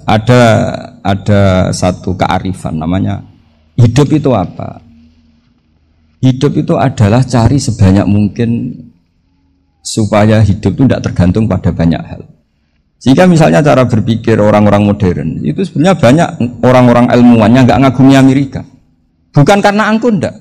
Ada satu kearifan namanya hidup itu apa? Hidup itu adalah cari sebanyak mungkin supaya hidup itu tidak tergantung pada banyak hal. Jika misalnya cara berpikir orang-orang modern itu sebenarnya banyak orang-orang ilmuwan yang nggak ngagumi Amerika. Bukan karena angkuh ndak.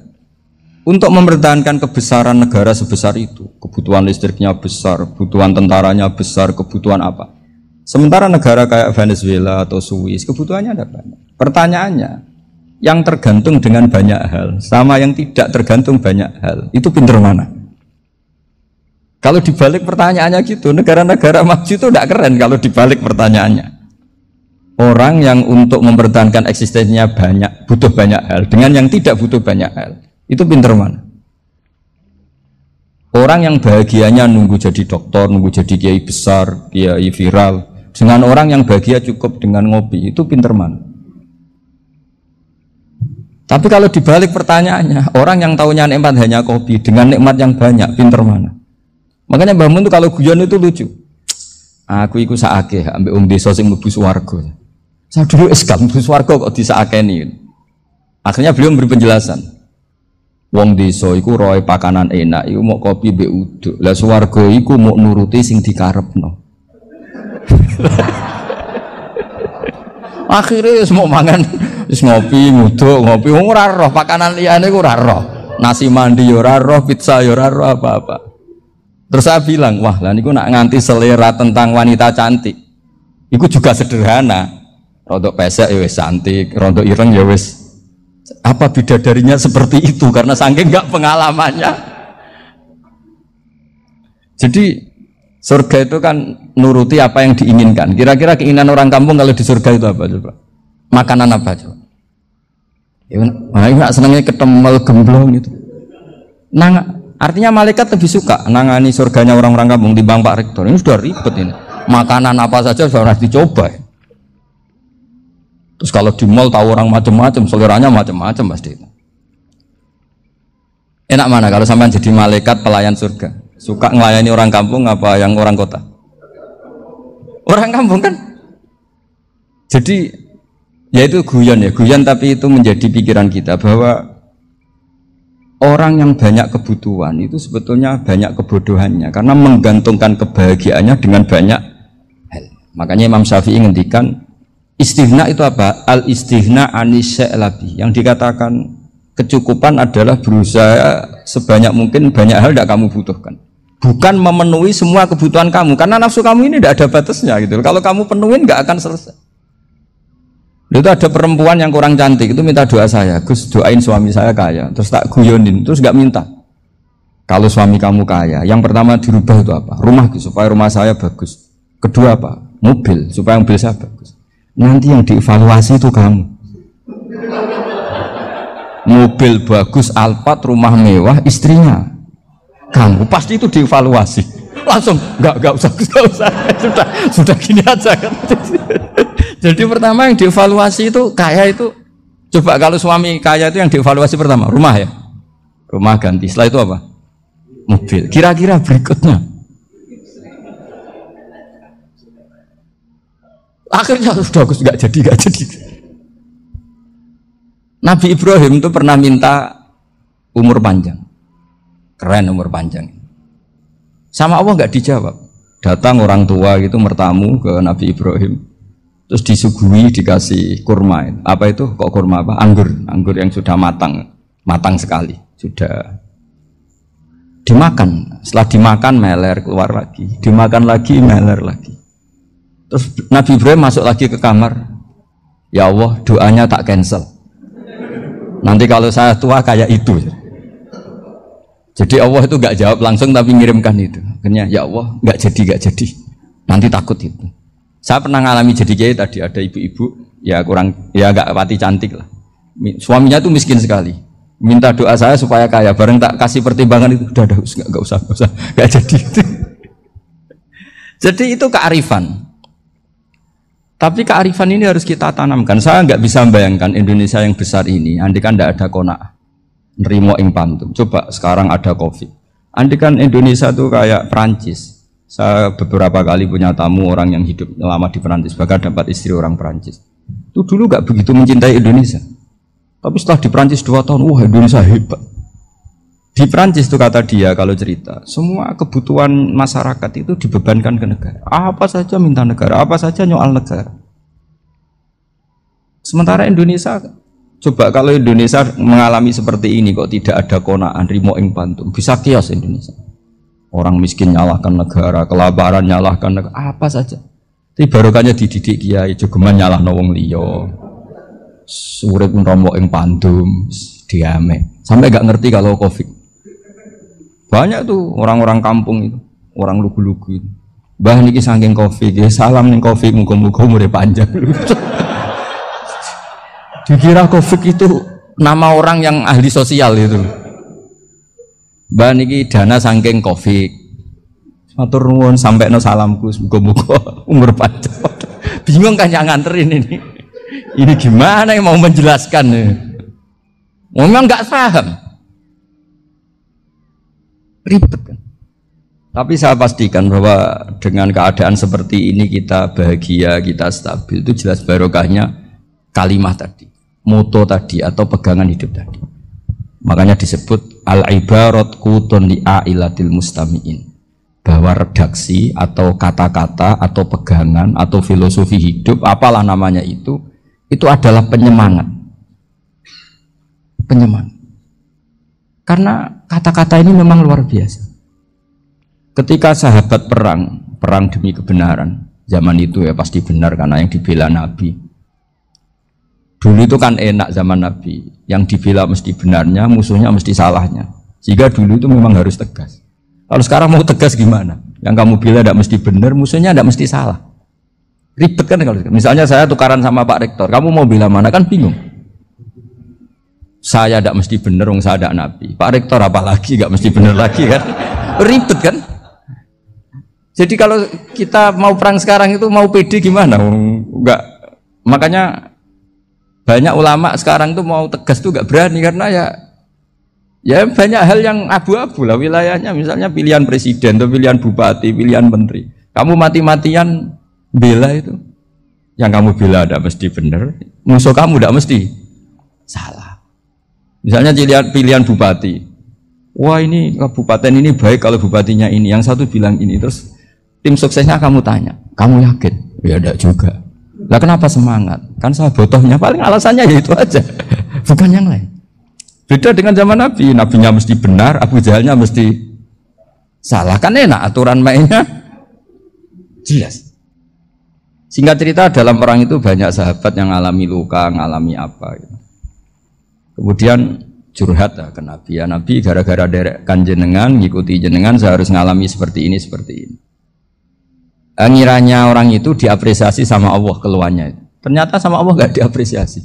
Untuk mempertahankan kebesaran negara sebesar itu, kebutuhan listriknya besar, kebutuhan tentaranya besar, kebutuhan apa? Sementara negara kayak Venezuela atau Swiss kebutuhannya ada banyak. Pertanyaannya, yang tergantung dengan banyak hal sama yang tidak tergantung banyak hal, itu pinter mana? Kalau dibalik pertanyaannya gitu, negara-negara maju itu tidak keren kalau dibalik pertanyaannya. Orang yang untuk mempertahankan eksistensinya banyak, butuh banyak hal, dengan yang tidak butuh banyak hal, itu pinter mana? Orang yang bahagianya nunggu jadi dokter, nunggu jadi kiai besar, kiai viral, dengan orang yang bahagia cukup dengan ngopi, itu pinter mana? Tapi kalau dibalik pertanyaannya, orang yang taunya nikmat hanya kopi, dengan nikmat yang banyak, pinter mana? Makanya Mbah Mun itu kalau guyon itu lucu. Aku iku saake ambek wong desa sing mlebu swarga. Saya dulu eskal mlebu swarga kok disakeni. Akhirnya beliau memberi penjelasan. Wong desa iku roe pakanan enak, iku mau kopi mbek uduk. Lah swarga iku mau nuruti sing dikarepno. Akhirnya wis mau mangan, wis ngopi, nguduk, ngopi, ora roh pakanan liyane ku ora roh. Nasi mandi yo ora roh, pizza yo ora roh apa-apa. Terus saya bilang, wah lah niku nak nganti selera tentang wanita cantik. Iku juga sederhana. Rodok pesek ya wis cantik, rodok ireng ya wis. Apa bidadarinya seperti itu karena saking enggak pengalamannya. Jadi surga itu kan nuruti apa yang diinginkan. Kira-kira keinginan orang kampung kalau di surga itu apa coba? Makanan apa coba? Ya, nah, senangnya ketemel gemblong gitu. Artinya malaikat lebih suka nangani surganya orang-orang kampung timbang Pak Rektor. Ini sudah ribet ini. Makanan apa saja sudah dicoba. Terus kalau di mall tahu orang macam-macam, seleranya macam-macam pasti itu. Enak mana kalau sampai jadi malaikat pelayan surga? Suka ngelayani orang kampung apa yang orang kota? Orang kampung kan? Jadi ya itu guyon ya, guyon tapi itu menjadi pikiran kita bahwa orang yang banyak kebutuhan itu sebetulnya banyak kebodohannya karena menggantungkan kebahagiaannya dengan banyak hal. Makanya Imam Syafi'i ngendikan istighna itu apa? Al istighna anisya'labi. Yang dikatakan kecukupan adalah berusaha sebanyak mungkin banyak hal tidak kamu butuhkan. Bukan memenuhi semua kebutuhan kamu karena nafsu kamu ini tidak ada batasnya gitu. Kalau kamu penuhin nggak akan selesai. Itu ada perempuan yang kurang cantik itu minta doa saya, Gus doain suami saya kaya, terus tak guyonin, terus nggak minta. Kalau suami kamu kaya, yang pertama dirubah itu apa? Rumah Gus, supaya rumah saya bagus. Kedua apa? Mobil, supaya mobil saya bagus. Nanti yang dievaluasi itu kamu. Mobil bagus, Alphard, rumah mewah, istrinya kamu pasti itu dievaluasi. Langsung nggak usah, sudah gini aja kan. Jadi pertama yang dievaluasi itu kaya itu, coba kalau suami kaya itu yang dievaluasi pertama rumah ya, rumah ganti. Setelah itu apa? Mobil. Kira-kira berikutnya, akhirnya sudah nggak jadi. Nabi Ibrahim itu pernah minta umur panjang, keren umur panjang. Sama Allah nggak dijawab. Datang orang tua gitu mertamu ke Nabi Ibrahim. Terus disuguhi dikasih kurma. Apa itu? Kok kurma apa? Anggur yang sudah matang sekali. Sudah dimakan. Setelah dimakan meler keluar lagi. Dimakan lagi meler lagi. Terus Nabi Ibrahim masuk lagi ke kamar. Ya Allah, doanya tak cancel. Nanti kalau saya tua kayak itu. Jadi Allah itu nggak jawab langsung tapi ngirimkan itu. Akhirnya ya Allah nggak jadi. Nanti takut itu. Saya pernah ngalami jadi kiai tadi ada ibu-ibu ya nggak pati cantik lah. Suaminya tuh miskin sekali. Minta doa saya supaya kaya. Bareng tak kasih pertimbangan itu udah nggak usah nggak jadi. Jadi itu kearifan. Tapi kearifan ini harus kita tanamkan. Saya nggak bisa membayangkan Indonesia yang besar ini. Andai kan tidak ada qanaah, nerimo ing pantum. Coba sekarang ada COVID. Andai kan Indonesia tuh kayak Prancis. Saya beberapa kali punya tamu orang yang hidup lama di Perancis, bahkan dapat istri orang Perancis. Itu dulu gak begitu mencintai Indonesia. Tapi setelah di Perancis 2 tahun, wah Indonesia hebat. Di Perancis itu kata dia kalau cerita, semua kebutuhan masyarakat itu dibebankan ke negara. Apa saja minta negara, apa saja nyoal negara. Sementara Indonesia, coba kalau Indonesia mengalami seperti ini kok tidak ada konaan, rimo ing pantum, bisa kios Indonesia. Orang miskin nyalahkan negara, kelaparan nyalahkan negara, apa saja. Tapi barokahnya dididik kiai, jogeman nyalahno wong liya. Urip nromo ing pandum, diame. Sampai gak ngerti kalau Covid. Banyak tuh orang-orang kampung itu, orang lugu-lugu itu. Mbah niki saking Covid, ya salam ning Covid, muga-muga umure panjang. Dikira Covid itu nama orang yang ahli sosial itu. Mbah niki dana saking Covid. Matur nuwun sampekno salamku muga-muga umur panjang. Bingung kan yang nganterin ini. Ini gimana yang mau menjelaskan? Memang enggak paham. Ribet kan. Tapi saya pastikan bahwa dengan keadaan seperti ini kita bahagia, kita stabil, itu jelas barokahnya kalimat tadi, moto tadi atau pegangan hidup tadi. Makanya disebut al-ibarat qutun li'ailatil mustami'in, bahwa redaksi atau kata-kata atau pegangan atau filosofi hidup, apalah namanya itu adalah penyemangat. Penyemangat. Karena kata-kata ini memang luar biasa. Ketika sahabat perang demi kebenaran, zaman itu ya pasti benar karena yang dibela Nabi. Dulu itu kan enak zaman Nabi, yang dibela mesti benarnya, musuhnya mesti salahnya. Jika dulu itu memang harus tegas. Kalau sekarang mau tegas gimana? Yang kamu bela tidak mesti benar, musuhnya tidak mesti salah. Ribet kan kalau misalnya saya tukaran sama Pak Rektor, kamu mau bela mana kan bingung. Saya tidak mesti benar, saya tidak Nabi. Pak Rektor apalagi nggak mesti benar lagi kan? Ribet kan? Jadi kalau kita mau perang sekarang itu mau pede gimana? Enggak. Makanya banyak ulama sekarang tuh mau tegas tuh nggak berani karena ya banyak hal yang abu-abu lah wilayahnya. Misalnya pilihan presiden atau pilihan bupati, pilihan menteri. Kamu mati-matian bela itu, yang kamu bela tidak mesti benar, musuh kamu tidak mesti salah. Misalnya pilihan bupati, wah ini kabupaten ini baik kalau bupatinya ini, yang satu bilang ini, terus tim suksesnya kamu tanya, kamu yakin? Ya tidak juga. Lah kenapa semangat? Kan saya botohnya paling alasannya ya itu aja, bukan yang lain. Beda dengan zaman Nabi, Nabinya mesti benar, Abu Jahalnya mesti salah, kan enak aturan mainnya jelas. Singkat cerita dalam perang itu banyak sahabat yang alami luka, ngalami apa gitu. Kemudian curhat ke Nabi, ya Nabi gara-gara derekkan jenengan, ngikuti jenengan saya harus ngalami seperti ini. Ngiranya orang itu diapresiasi sama Allah keluarnya. Ternyata sama Allah gak diapresiasi.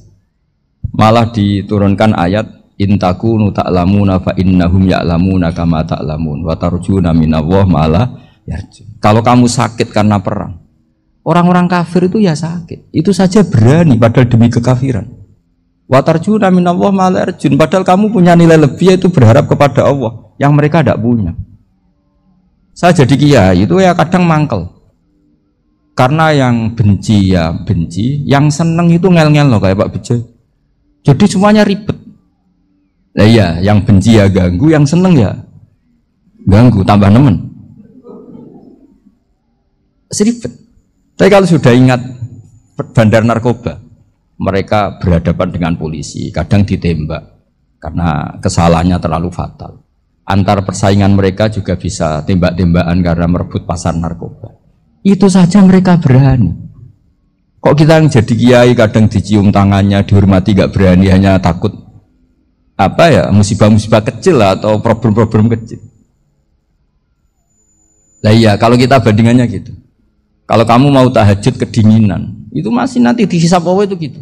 Malah diturunkan ayat intakunu ta'lamuna fa innahum ya'lamuna kama ta'lamun wa tarjuna minallah ma'ala yarjun. Kalau kamu sakit karena perang, orang-orang kafir itu ya sakit. Itu saja berani padahal demi kekafiran. Wa tarjuna minallah ma'ala yarjun. Padahal kamu punya nilai lebih yaitu berharap kepada Allah yang mereka tidak punya. Saya jadi kiai itu ya kadang mangkel. Karena yang benci ya benci, yang seneng itu ngel-ngel loh kayak Pak Bejo. Jadi semuanya ribet. Nah iya, yang benci ya ganggu, yang seneng ya ganggu, tambah nemen. Seribet. Tapi kalau sudah ingat bandar narkoba, mereka berhadapan dengan polisi, kadang ditembak karena kesalahannya terlalu fatal. Antar persaingan mereka juga bisa tembak-tembakan karena merebut pasar narkoba. Itu saja mereka berani. Kok kita yang jadi kiai kadang dicium tangannya, dihormati gak berani, hanya takut apa ya, musibah-musibah kecil lah, atau problem-problem kecil. Lah iya, kalau kita bandingannya gitu. Kalau kamu mau tahajud kedinginan, itu masih nanti dihisap Allah itu gitu.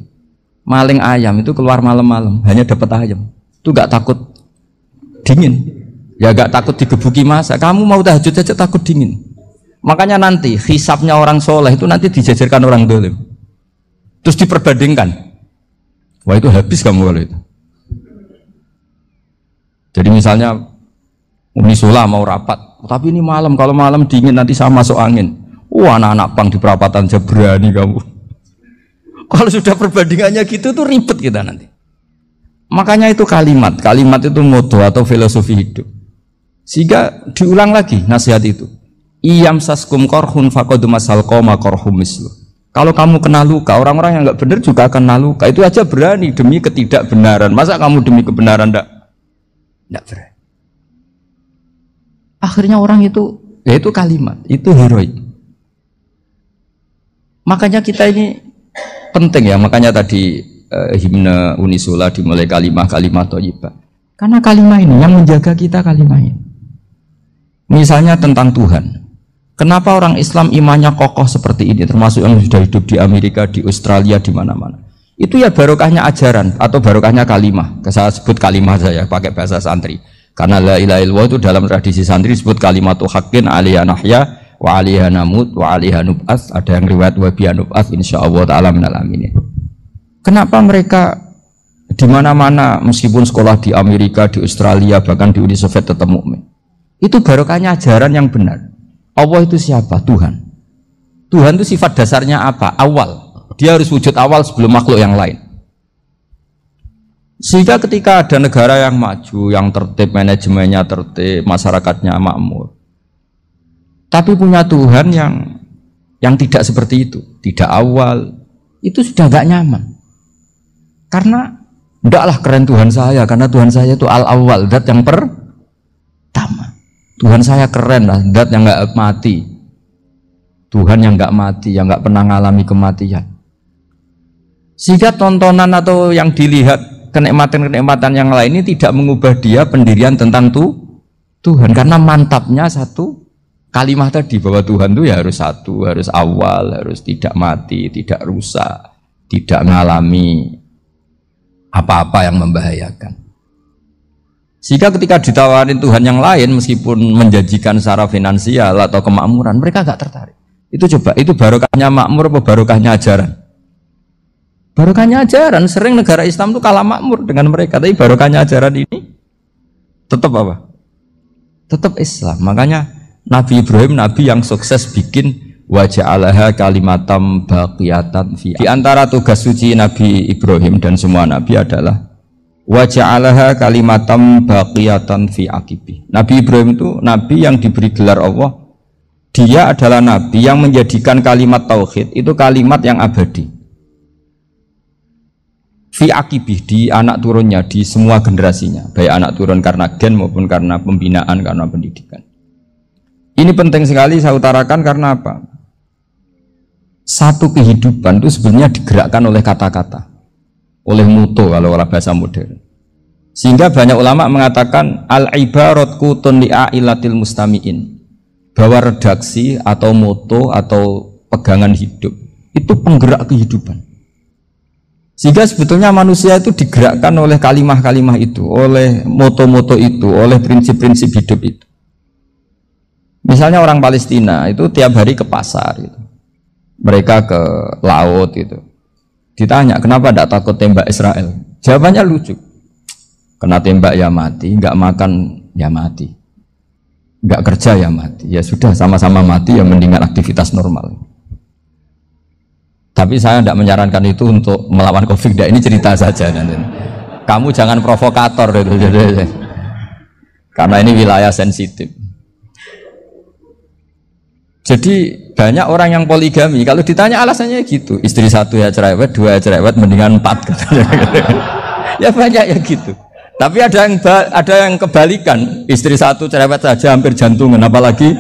Maling ayam itu keluar malam-malam, hanya dapat ayam. Itu gak takut dingin. Ya gak takut digebuki masa. Kamu mau tahajud aja takut dingin. Makanya nanti hisapnya orang soleh itu nanti dijajarkan orang dolim. Terus diperbandingkan. Wah itu habis kamu kalau itu. Jadi misalnya Unisula mau rapat, tapi ini malam, kalau malam dingin nanti saya masuk angin. Wah, anak-anak pang di perapatan aja berani kamu. Kalau sudah perbandingannya gitu tuh ribet kita nanti. Makanya itu kalimat itu moto atau filosofi hidup. Sehingga diulang lagi nasihat itu. Iyam saskum korhun faqad masal qoma korhum mislu. Kalau kamu kena luka, orang-orang yang nggak benar juga akan kena luka. Itu aja berani demi ketidakbenaran. Masa kamu demi kebenaran enggak berani? Akhirnya orang itu, ya itu kalimat, itu heroik. Makanya kita ini penting ya, makanya tadi himne Unisula dimulai kalimat thayyibah. Karena kalimat ini yang menjaga kita kalimat ini. Misalnya tentang Tuhan. Kenapa orang Islam imannya kokoh seperti ini, termasuk yang sudah hidup di Amerika, di Australia, di mana-mana. Itu ya barokahnya ajaran atau barokahnya kalimah. Saya sebut kalimah saya pakai bahasa santri. Karena la ilaha illallah itu dalam tradisi santri disebut kalimatu haqqin alaiha nahya wa alaiha namut wa alaiha nub'ats. Ada yang riwayat wa biha nub'ats insyaallah taala minal aminin. Kenapa mereka di mana-mana meskipun sekolah di Amerika, di Australia, bahkan di Uni Soviet tetap mukmin? Itu barokahnya ajaran yang benar. Allah itu siapa? Tuhan. Tuhan itu sifat dasarnya apa? Awal. Dia harus wujud awal sebelum makhluk yang lain. Sehingga ketika ada negara yang maju, yang tertib, manajemennya tertib, masyarakatnya makmur, tapi punya Tuhan yang tidak seperti itu, tidak awal, itu sudah gak nyaman. Karena ndaklah keren Tuhan saya, karena Tuhan saya itu al-awwal, zat yang pertama. Tuhan saya keren lah, zat yang nggak mati. Tuhan yang nggak mati, yang nggak pernah mengalami kematian. Sehingga tontonan atau yang dilihat kenikmatan-kenikmatan yang lain ini tidak mengubah dia pendirian tentang Tuhan. Karena mantapnya satu kalimat tadi bahwa Tuhan itu ya harus satu, harus awal, harus tidak mati, tidak rusak, tidak mengalami apa-apa yang membahayakan. Sehingga ketika ditawarin Tuhan yang lain meskipun menjanjikan secara finansial atau kemakmuran, mereka gak tertarik. Itu coba, itu barokahnya makmur apa barokahnya ajaran? Barokahnya ajaran. Sering negara Islam itu kalah makmur dengan mereka, tapi barokahnya ajaran ini tetap apa? Tetap Islam. Makanya Nabi Ibrahim, Nabi yang sukses bikin waja'alaha kalimatam baqiyatan fi. Di antara tugas suci Nabi Ibrahim dan semua Nabi adalah waja'alaha kalimatam baqiyatan fi aqibi. Nabi Ibrahim itu Nabi yang diberi gelar Allah. Dia adalah Nabi yang menjadikan kalimat tauhid itu kalimat yang abadi. Fi aqibi, di anak turunnya, di semua generasinya. Baik anak turun karena gen maupun karena pembinaan, karena pendidikan. Ini penting sekali saya utarakan karena apa? Satu kehidupan itu sebenarnya digerakkan oleh kata-kata. Oleh muto kalau bahasa modern. Sehingga banyak ulama mengatakan al-ibarat kutun li'ailatil mustami'in, bahwa redaksi atau moto atau pegangan hidup itu penggerak kehidupan. Sehingga sebetulnya manusia itu digerakkan oleh kalimah-kalimah itu, oleh moto-moto itu, oleh prinsip-prinsip hidup itu. Misalnya orang Palestina itu tiap hari ke pasar gitu. Mereka ke laut gitu. Ditanya, kenapa tidak takut tembak Israel? Jawabannya lucu. Kena tembak ya mati, nggak makan ya mati, nggak kerja ya mati. Ya sudah, sama-sama mati ya mendingan aktivitas normal. Tapi saya tidak menyarankan itu untuk melawan konflik. Ini cerita saja. Kamu jangan provokator gitu. Karena ini wilayah sensitif. Jadi banyak orang yang poligami, kalau ditanya alasannya gitu, istri satu ya cerewet, dua ya cerewet, mendingan 4 katanya. Ya banyak ya gitu. Tapi ada yang kebalikan, istri satu cerewet saja hampir jantungan, apalagi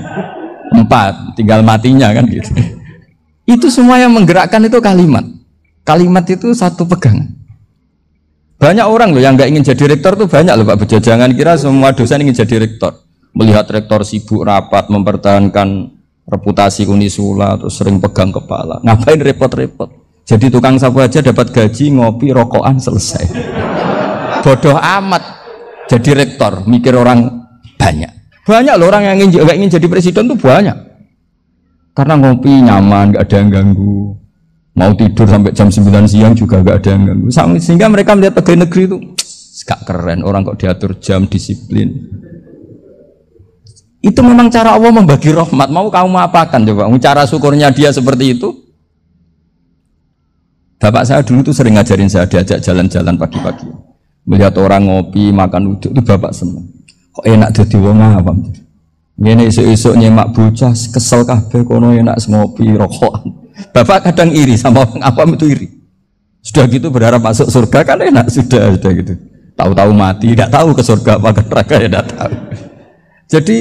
4, tinggal matinya kan gitu. Itu semua yang menggerakkan itu kalimat. Kalimat itu satu pegangan. Banyak orang loh yang nggak ingin jadi rektor tuh banyak loh Pak Bejo. Jangan kira semua dosen ingin jadi rektor. Melihat rektor sibuk rapat mempertahankan reputasi Unisula atau sering pegang kepala, ngapain repot-repot? Jadi tukang sapu aja dapat gaji, ngopi, rokokan, selesai. Bodoh amat jadi rektor, mikir orang banyak. Banyak loh orang yang ingin jadi presiden tuh banyak. Karena ngopi nyaman, gak ada yang ganggu. Mau tidur sampai jam 9 siang juga gak ada yang ganggu. Sehingga mereka melihat pegawai negeri itu gak keren, orang kok diatur jam, disiplin. Itu memang cara Allah membagi rahmat. Mau kamu apakan coba? Cara syukurnya dia seperti itu. Bapak saya dulu tuh sering ngajarin saya, diajak jalan-jalan pagi-pagi. Melihat orang ngopi, makan uduk, itu bapak seneng. Kok enak jadi wong apa? Ngene esuk-esuk nyemak bocah kesel kabeh kono enak ngopi rokokan. Bapak kadang iri sama orang awam itu iri. Sudah gitu berharap masuk surga kan enak sudah gitu. Tahu-tahu mati, tidak tahu ke surga apa ke neraka ya tidak tahu. Jadi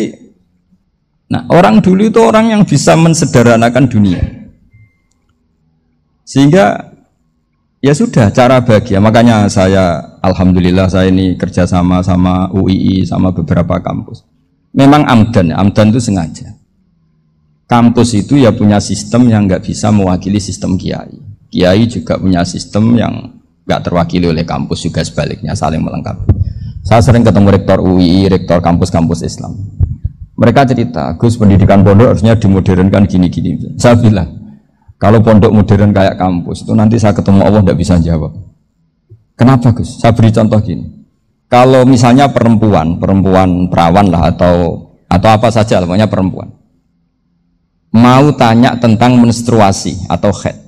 nah, orang dulu itu orang yang bisa mensederhanakan dunia. Sehingga ya sudah cara bahagia. Makanya saya alhamdulillah saya ini kerjasama sama UII sama beberapa kampus. Memang amdan itu sengaja. Kampus itu ya punya sistem yang nggak bisa mewakili sistem kiai. Kiai juga punya sistem yang nggak terwakili oleh kampus juga sebaliknya saling melengkapi. Saya sering ketemu rektor UII, rektor kampus-kampus Islam. Mereka cerita, Gus pendidikan pondok harusnya dimodernkan gini-gini. Saya bilang, kalau pondok modern kayak kampus itu nanti saya ketemu Allah tidak bisa jawab. Kenapa Gus? Saya beri contoh gini. Kalau misalnya perempuan perawan lah atau apa saja, namanya perempuan, mau tanya tentang menstruasi atau haid.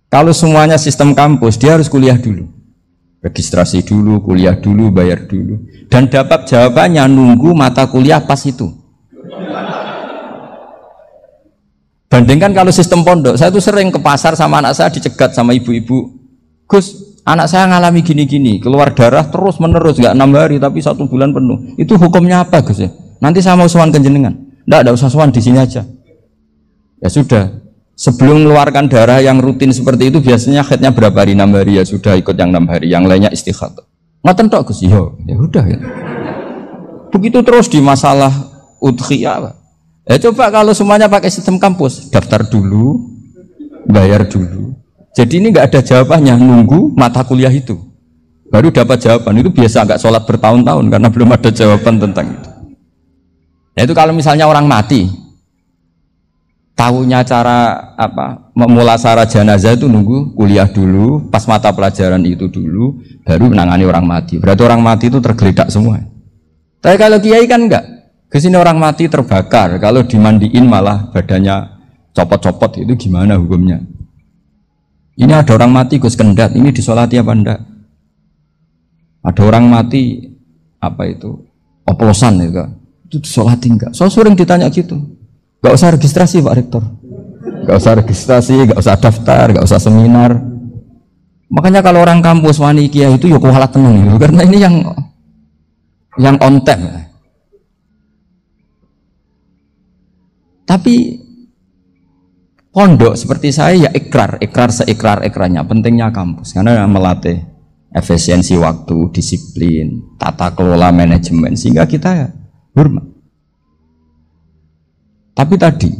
Kalau semuanya sistem kampus, dia harus kuliah dulu. Registrasi dulu, kuliah dulu, bayar dulu. Dan dapat jawabannya nunggu mata kuliah pas itu. Bandingkan kalau sistem pondok, saya tuh sering ke pasar sama anak saya dicegat sama ibu-ibu. Gus, anak saya ngalami gini-gini, keluar darah terus menerus, nggak 6 hari tapi 1 bulan penuh. Itu hukumnya apa Gus ya? Nanti saya mau sowan ke jenengan. Nggak usah sowan di sini aja. Ya sudah. Sebelum mengeluarkan darah yang rutin seperti itu biasanya haidnya berapa hari? 6 hari ya sudah ikut yang 6 hari, yang lainnya istighatsah. Ngaten tok Gus, ya udah ya. Begitu terus di masalah udhiyah. Ya coba kalau semuanya pakai sistem kampus, daftar dulu, bayar dulu. Jadi ini nggak ada jawabannya, nunggu mata kuliah itu. Baru dapat jawaban. Itu biasa nggak sholat bertahun-tahun karena belum ada jawaban tentang itu. Nah itu kalau misalnya orang mati, tahunya cara apa memulasara jenazah itu nunggu kuliah dulu, pas mata pelajaran itu dulu, baru menangani orang mati. Berarti orang mati itu tergeledak semua. Tapi kalau kiai kan enggak. Kesini orang mati terbakar, kalau dimandiin malah badannya copot-copot, itu gimana hukumnya? Ini ada orang mati Gus Kendat, ini disolati apa enggak? Ada orang mati apa itu oplosan itu disolati enggak? So sering ditanya gitu. Gak usah registrasi Pak Rektor, gak usah registrasi, gak usah daftar, gak usah seminar. Makanya kalau orang kampus wani kiai itu ya kualat tenang gitu, karena ini yang on time. Tapi pondok seperti saya ya ikrar seikrar-ikrarnya. Pentingnya kampus karena melatih efisiensi waktu, disiplin, tata kelola manajemen sehingga kita ya hormat. Tapi tadi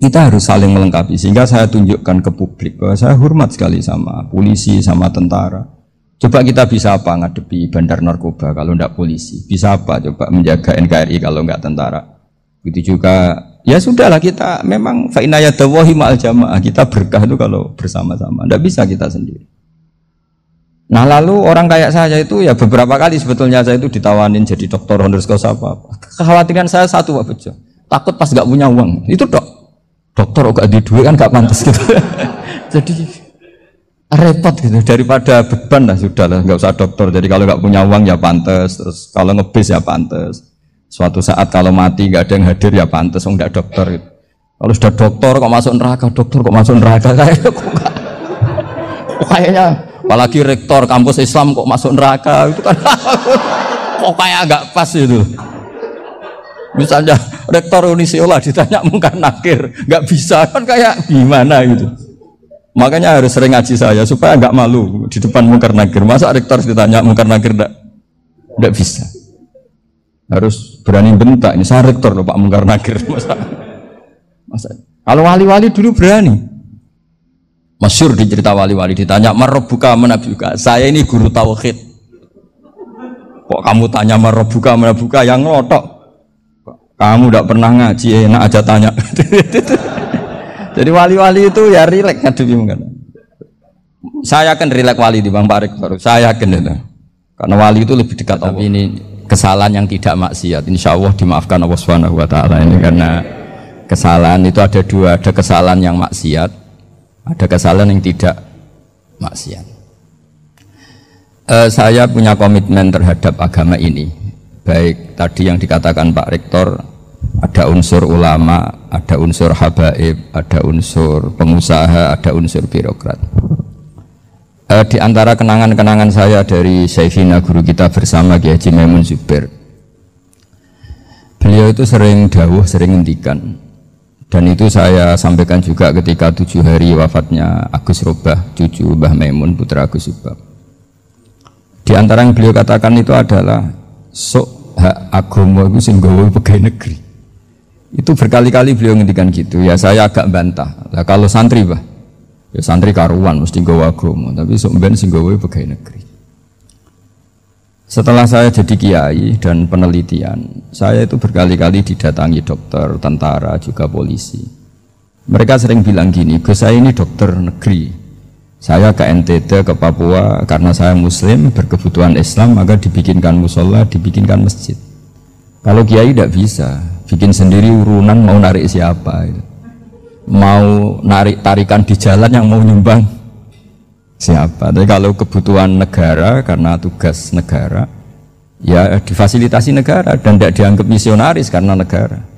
kita harus saling melengkapi sehingga saya tunjukkan ke publik bahwa saya hormat sekali sama polisi, sama tentara. Coba kita bisa apa ngadepi bandar narkoba kalau tidak polisi? Bisa apa coba menjaga NKRI kalau enggak tentara? Begitu juga ya sudahlah kita memang fa inna yadallahi ma'al jamaah, kita berkah itu kalau bersama-sama. Tidak bisa kita sendiri. Nah lalu orang kayak saya itu ya beberapa kali sebetulnya saya itu ditawanin jadi dokter honoris causa apa. Kekhawatiran saya satu Pak Bejo, takut pas nggak punya uang. Itu dokter kok gak di duit kan gak pantas gitu. Jadi repot gitu, daripada beban lah sudah lah, nggak usah dokter. Jadi kalau nggak punya uang ya pantas, terus kalau ngebis ya pantas. Suatu saat kalau mati nggak ada yang hadir ya pantas, nggak dokter gitu. Kalau sudah dokter kok masuk neraka, kayaknya apalagi rektor kampus Islam kok masuk neraka itu kan kok kayak nggak pas itu. Misalnya rektor Unisiola ditanya mungkar nakir, nggak bisa kan kayak gimana gitu. Makanya harus sering ngaji saya supaya nggak malu di depan mungkar nakir. Masa rektor ditanya mungkar nakir nggak bisa. Harus berani bentak. Ini saya rektor loh Pak mungkar nakir. Masa. Kalau wali-wali dulu berani. Masyhur di cerita wali-wali ditanya marabbuka manabuka. Saya ini guru tauhid. Kok kamu tanya marabbuka manabuka yang ngelotok? Kamu tidak pernah ngaji enak aja tanya. Jadi wali-wali itu ya rileks ngadepi mungkin. Saya akan rileks wali di Bang Pak Rektor. Saya yakin itu. Karena wali itu lebih dekat. Tapi ini kesalahan yang tidak maksiat. Insya Allah dimaafkan Allah Subhanahu Wa Taala ini, karena kesalahan itu ada dua, ada kesalahan yang maksiat, ada kesalahan yang tidak maksiat. Saya punya komitmen terhadap agama ini, baik tadi yang dikatakan Pak Rektor, ada unsur ulama, ada unsur habaib, ada unsur pengusaha, ada unsur birokrat. Di antara kenangan-kenangan saya dari Syekhina, guru kita bersama Kiai Haji Maimun Zubair, beliau itu sering dawuh, sering ngendikan, dan itu saya sampaikan juga ketika 7 hari wafatnya Agus Robah, cucu Mbah Maimun, putra Agus Robah. Di antara yang beliau katakan itu adalah sok hak agama itu sing gawe pegawai negeri. Itu berkali-kali beliau ngendikan gitu. Ya saya agak bantah. Lah kalau santri, Bah, ya santri karuan mesti gawe agama, tapi sok ben sing gawe pegawai negeri. Setelah saya jadi kiai dan penelitian, saya itu berkali-kali didatangi dokter, tentara, juga polisi. Mereka sering bilang gini, "Gus, saya ini dokter negeri. Saya ke NTT, ke Papua, karena saya muslim, berkebutuhan Islam, maka dibikinkan musola, dibikinkan masjid. Kalau kiai tidak bisa, bikin sendiri urunan, mau narik siapa, mau narik tarikan di jalan yang mau nyumbang siapa. Tapi kalau kebutuhan negara, karena tugas negara, ya difasilitasi negara dan tidak dianggap misionaris karena negara.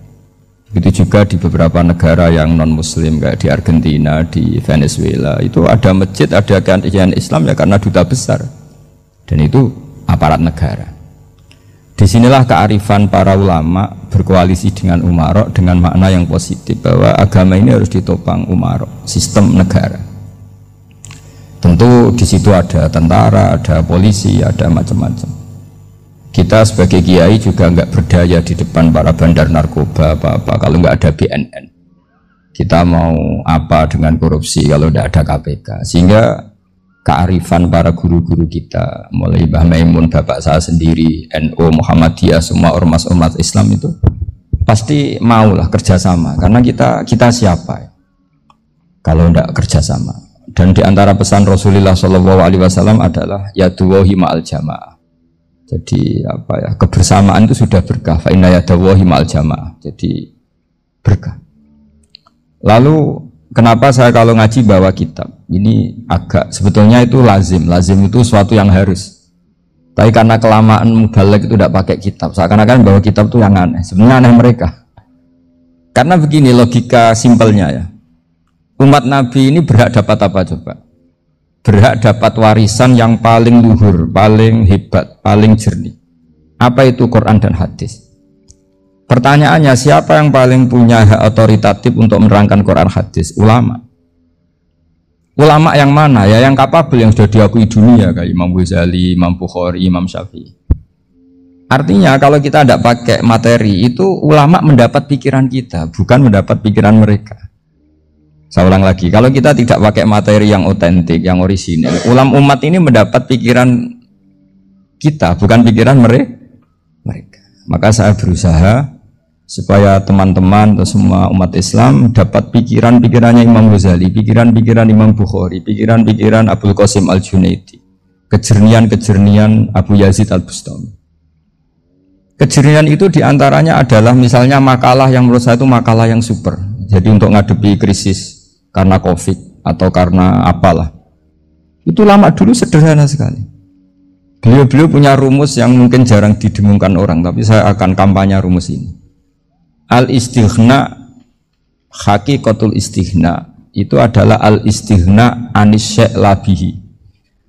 Begitu juga di beberapa negara yang non muslim kayak di Argentina, di Venezuela, itu ada masjid, ada kajian Islam ya karena duta besar, dan itu aparat negara. Disinilah kearifan para ulama berkoalisi dengan umarok dengan makna yang positif, bahwa agama ini harus ditopang umarok, sistem negara. Tentu di situ ada tentara, ada polisi, ada macam-macam. Kita sebagai kiai juga nggak berdaya di depan para bandar narkoba apa-apa kalau nggak ada BNN. Kita mau apa dengan korupsi kalau tidak ada KPK? Sehingga kearifan para guru-guru kita, mulai Mbah Maimun, bapak saya sendiri, NU, Muhammadiyah, semua ormas-ormas Islam itu pasti maulah kerjasama. Karena kita siapa kalau tidak kerjasama? Dan di antara pesan Rasulullah SAW adalah yaduwahi ma'al jamaah. Jadi apa ya, kebersamaan itu sudah berkah. Fa inna yadallahi ma'al jamaah. Jadi berkah. Lalu kenapa saya kalau ngaji bawa kitab? Ini agak sebetulnya itu lazim. Lazim itu suatu yang harus. Tapi karena kelamaan mubalek itu tidak pakai kitab. Seakan-akan bawa kitab itu yang aneh. Sebenarnya aneh mereka. Karena begini logika simpelnya ya. Umat Nabi ini berhak dapat apa coba? Berhak dapat warisan yang paling luhur, paling hebat, paling jernih. Apa itu Quran dan hadis? Pertanyaannya, siapa yang paling punya hak otoritatif untuk menerangkan Quran hadis? Ulama. Ulama yang mana? Ya yang kapabel, yang sudah diakui dunia kayak Imam Ghazali, Imam Bukhari, Imam Syafi'i. Artinya kalau kita tidak pakai materi itu, ulama mendapat pikiran kita, bukan mendapat pikiran mereka. Saya ulang lagi, kalau kita tidak pakai materi yang otentik, yang orisinil, umat ini mendapat pikiran kita, bukan pikiran mereka. Maka saya berusaha supaya teman-teman atau semua umat Islam dapat pikiran-pikirannya Imam Ghazali, pikiran-pikiran Imam Bukhari, pikiran-pikiran Abdul Qasim Al-Junaidi, kejernian-kejernian Abu Yazid Al-Bustami. Kejernian itu diantaranya adalah misalnya makalah yang menurut saya itu makalah yang super. Jadi untuk ngadepi krisis karena COVID atau karena apalah, itu lama dulu sederhana sekali. Beliau punya rumus yang mungkin jarang didengungkan orang, tapi saya akan kampanye rumus ini. Al-istighna, hakikatul istighna itu adalah al-istighna anis syai' labihi.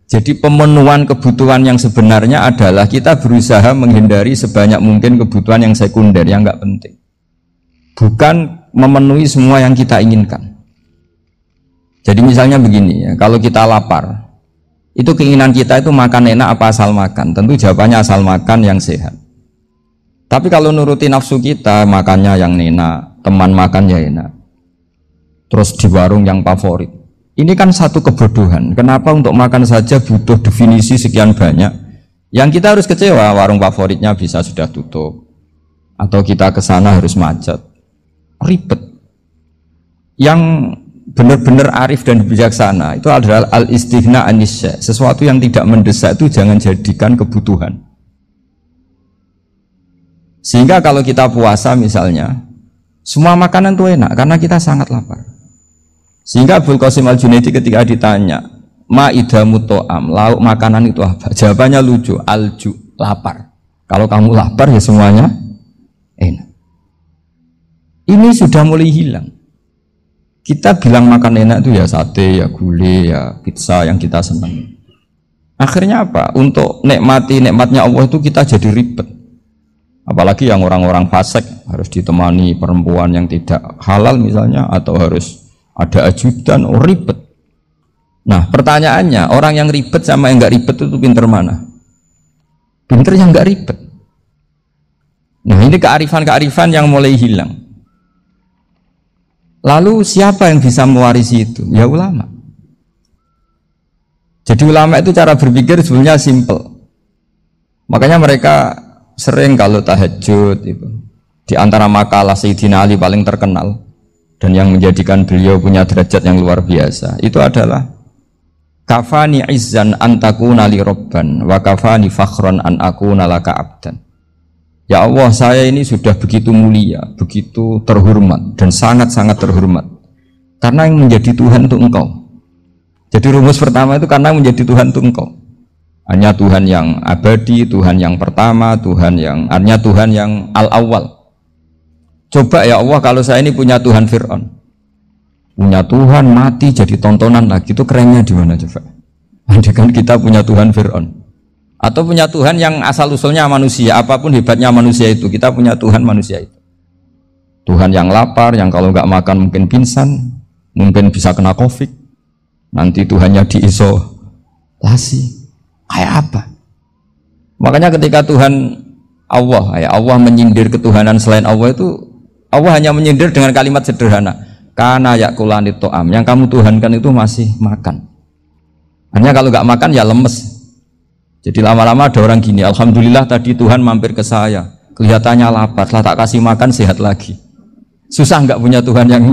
Jadi pemenuhan kebutuhan yang sebenarnya adalah kita berusaha menghindari sebanyak mungkin kebutuhan yang sekunder, yang enggak penting. Bukan memenuhi semua yang kita inginkan. Jadi misalnya begini ya, kalau kita lapar, itu keinginan kita itu makan enak apa asal makan? Tentu jawabannya asal makan yang sehat. Tapi kalau nuruti nafsu kita, makannya yang enak, teman makan ya enak, terus di warung yang favorit. Ini kan satu kebodohan. Kenapa untuk makan saja butuh definisi sekian banyak? Yang kita harus kecewa, warung favoritnya bisa sudah tutup, atau kita ke sana harus macet. Ribet. Yang benar-benar arif dan bijaksana itu adalah al-istighna anisya. Sesuatu yang tidak mendesak itu jangan jadikan kebutuhan. Sehingga kalau kita puasa misalnya, semua makanan itu enak karena kita sangat lapar. Sehingga Abul Qasim Al-Junaidi ketika ditanya, ma idamu to'am, lauk makanan itu apa? Jawabannya lucu, alju, lapar. Kalau kamu lapar ya semuanya enak. Ini sudah mulai hilang. Kita bilang makan enak itu ya sate, ya gulai, ya pizza yang kita senang. Akhirnya apa? Untuk nikmati nikmatnya Allah itu kita jadi ribet. Apalagi yang orang-orang fasik harus ditemani perempuan yang tidak halal misalnya, atau harus ada ajudan, ribet. Nah pertanyaannya, orang yang ribet sama yang nggak ribet itu pinter mana? Pinter yang nggak ribet. Nah ini kearifan-kearifan yang mulai hilang. Lalu siapa yang bisa mewarisi itu? Ya ulama. Jadi ulama itu cara berpikir sebenarnya simple. Makanya mereka sering kalau tahajud itu, di antara makalah Sayyidina Ali paling terkenal dan yang menjadikan beliau punya derajat yang luar biasa itu adalah kafani izzan an takuna li robban wa kafani fakhron an akuna laka abdan. Ya Allah, saya ini sudah begitu mulia, begitu terhormat dan sangat-sangat terhormat karena yang menjadi Tuhan itu Engkau. Jadi rumus pertama itu karena menjadi Tuhan itu Engkau. Hanya Tuhan yang abadi, Tuhan yang pertama, hanya Tuhan yang al-awwal. Coba ya Allah, kalau saya ini punya Tuhan Fir'aun, punya Tuhan mati jadi tontonan lagi, itu kerennya di mana coba? Andai kan kita punya Tuhan Fir'aun, atau punya Tuhan yang asal usulnya manusia, apapun hebatnya manusia itu, kita punya Tuhan manusia itu. Tuhan yang lapar, yang kalau nggak makan mungkin pingsan, mungkin bisa kena COVID, nanti Tuhannya diisolasi. Kayak apa? Makanya ketika Tuhan Allah menyindir ketuhanan selain Allah itu, Allah hanya menyindir dengan kalimat sederhana, kana yakulanit to'am, yang kamu tuhankan itu masih makan. Hanya kalau nggak makan ya lemes. Jadi lama-lama ada orang gini, alhamdulillah tadi Tuhan mampir ke saya, kelihatannya lapar, setelah tak kasih makan sehat lagi. Susah nggak punya Tuhan yang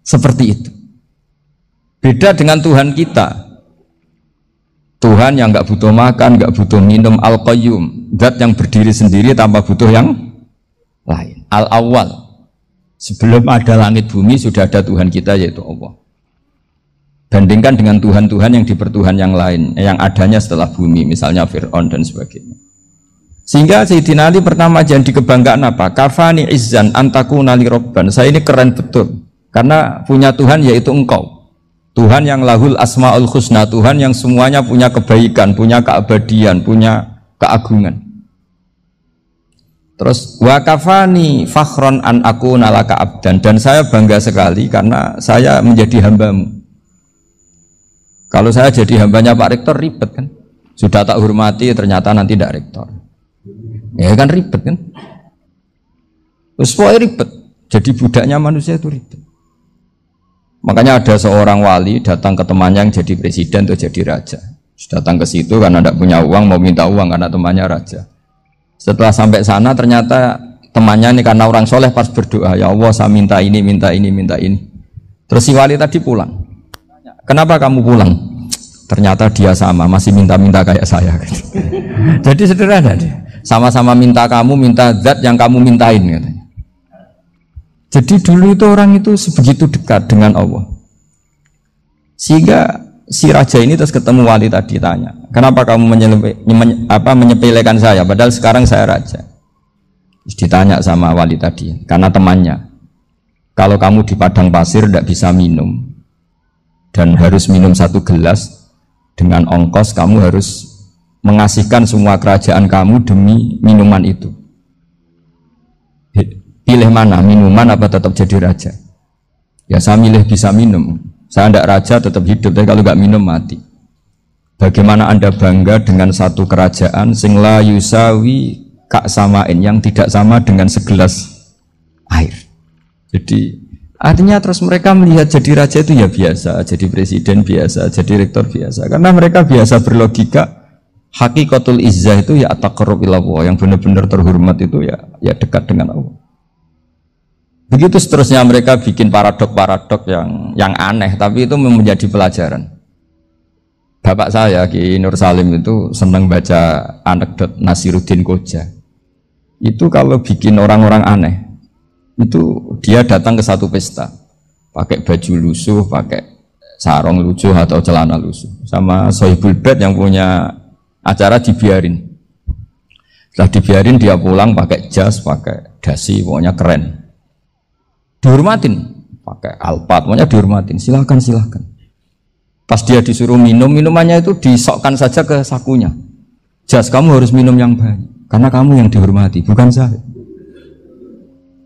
seperti itu. Beda dengan Tuhan kita. Tuhan yang nggak butuh makan, nggak butuh minum, al-qayyum, zat yang berdiri sendiri tanpa butuh yang lain, al-awwal. Sebelum ada langit bumi sudah ada Tuhan kita yaitu Allah. Bandingkan dengan Tuhan-Tuhan yang dipertuhan yang lain, yang adanya setelah bumi, misalnya Fir'aun dan sebagainya. Sehingga Sayyidina Ali pertama jadi kebanggaan apa? Kafani izzan antakuna li robban. Saya ini keren betul karena punya Tuhan yaitu Engkau. Tuhan yang lahul asma'ul husna, Tuhan yang semuanya punya kebaikan, punya keabadian, punya keagungan. Terus wa kafani fakhron an akuna laka abdan, dan saya bangga sekali karena saya menjadi hambamu. Kalau saya jadi hambanya Pak Rektor ribet kan, sudah tak hormati ternyata nanti tidak rektor, ya kan ribet kan. Terus ribet, jadi budaknya manusia itu ribet. Makanya ada seorang wali datang ke temannya yang jadi presiden atau jadi raja. Datang ke situ karena tidak punya uang, mau minta uang karena temannya raja. Setelah sampai sana ternyata temannya ini karena orang soleh pas berdoa, ya Allah saya minta ini, minta ini, minta ini. Terus si wali tadi pulang. Kenapa kamu pulang? Ternyata dia sama, masih minta-minta kayak saya. Jadi sederhana deh. Sama-sama minta kamu, minta zat yang kamu mintain katanya. Jadi dulu itu orang itu sebegitu dekat dengan Allah. Sehingga si raja ini terus ketemu wali tadi tanya, kenapa kamu menyepelekan saya padahal sekarang saya raja? Terus ditanya sama wali tadi, karena temannya, kalau kamu di padang pasir tidak bisa minum dan harus minum 1 gelas, dengan ongkos kamu harus mengasihkan semua kerajaan kamu demi minuman itu. Pilih mana, minuman apa tetap jadi raja? Ya saya milih bisa minum. Saya tidak raja tetap hidup, tapi kalau nggak minum mati. Bagaimana Anda bangga dengan satu kerajaan sing la yusawi kak samain, yang tidak sama dengan segelas air. Jadi artinya terus mereka melihat jadi raja itu ya biasa, jadi presiden biasa, jadi rektor biasa. Karena mereka biasa berlogika, hakikatul izzah itu ya at-taqarrub ila Allah, yang benar-benar terhormat itu ya dekat dengan Allah. Begitu seterusnya mereka bikin paradok-paradok yang aneh, tapi itu menjadi pelajaran. Bapak saya Ki Nur Salim itu senang baca anekdot Nasiruddin Koja. itu kalau bikin orang-orang aneh, itu dia datang ke satu pesta, pakai baju lusuh, pakai sarung lusuh atau celana lusuh, sama sohibul bed yang punya acara dibiarin. Setelah dibiarin dia pulang pakai jas, pakai dasi, pokoknya keren. Dihormatin, pakai alpat, pokoknya dihormatin. Silakan, silakan. Pas dia disuruh minum, minumannya itu disokkan saja ke sakunya. Jas, kamu harus minum yang banyak, karena kamu yang dihormati, bukan saya.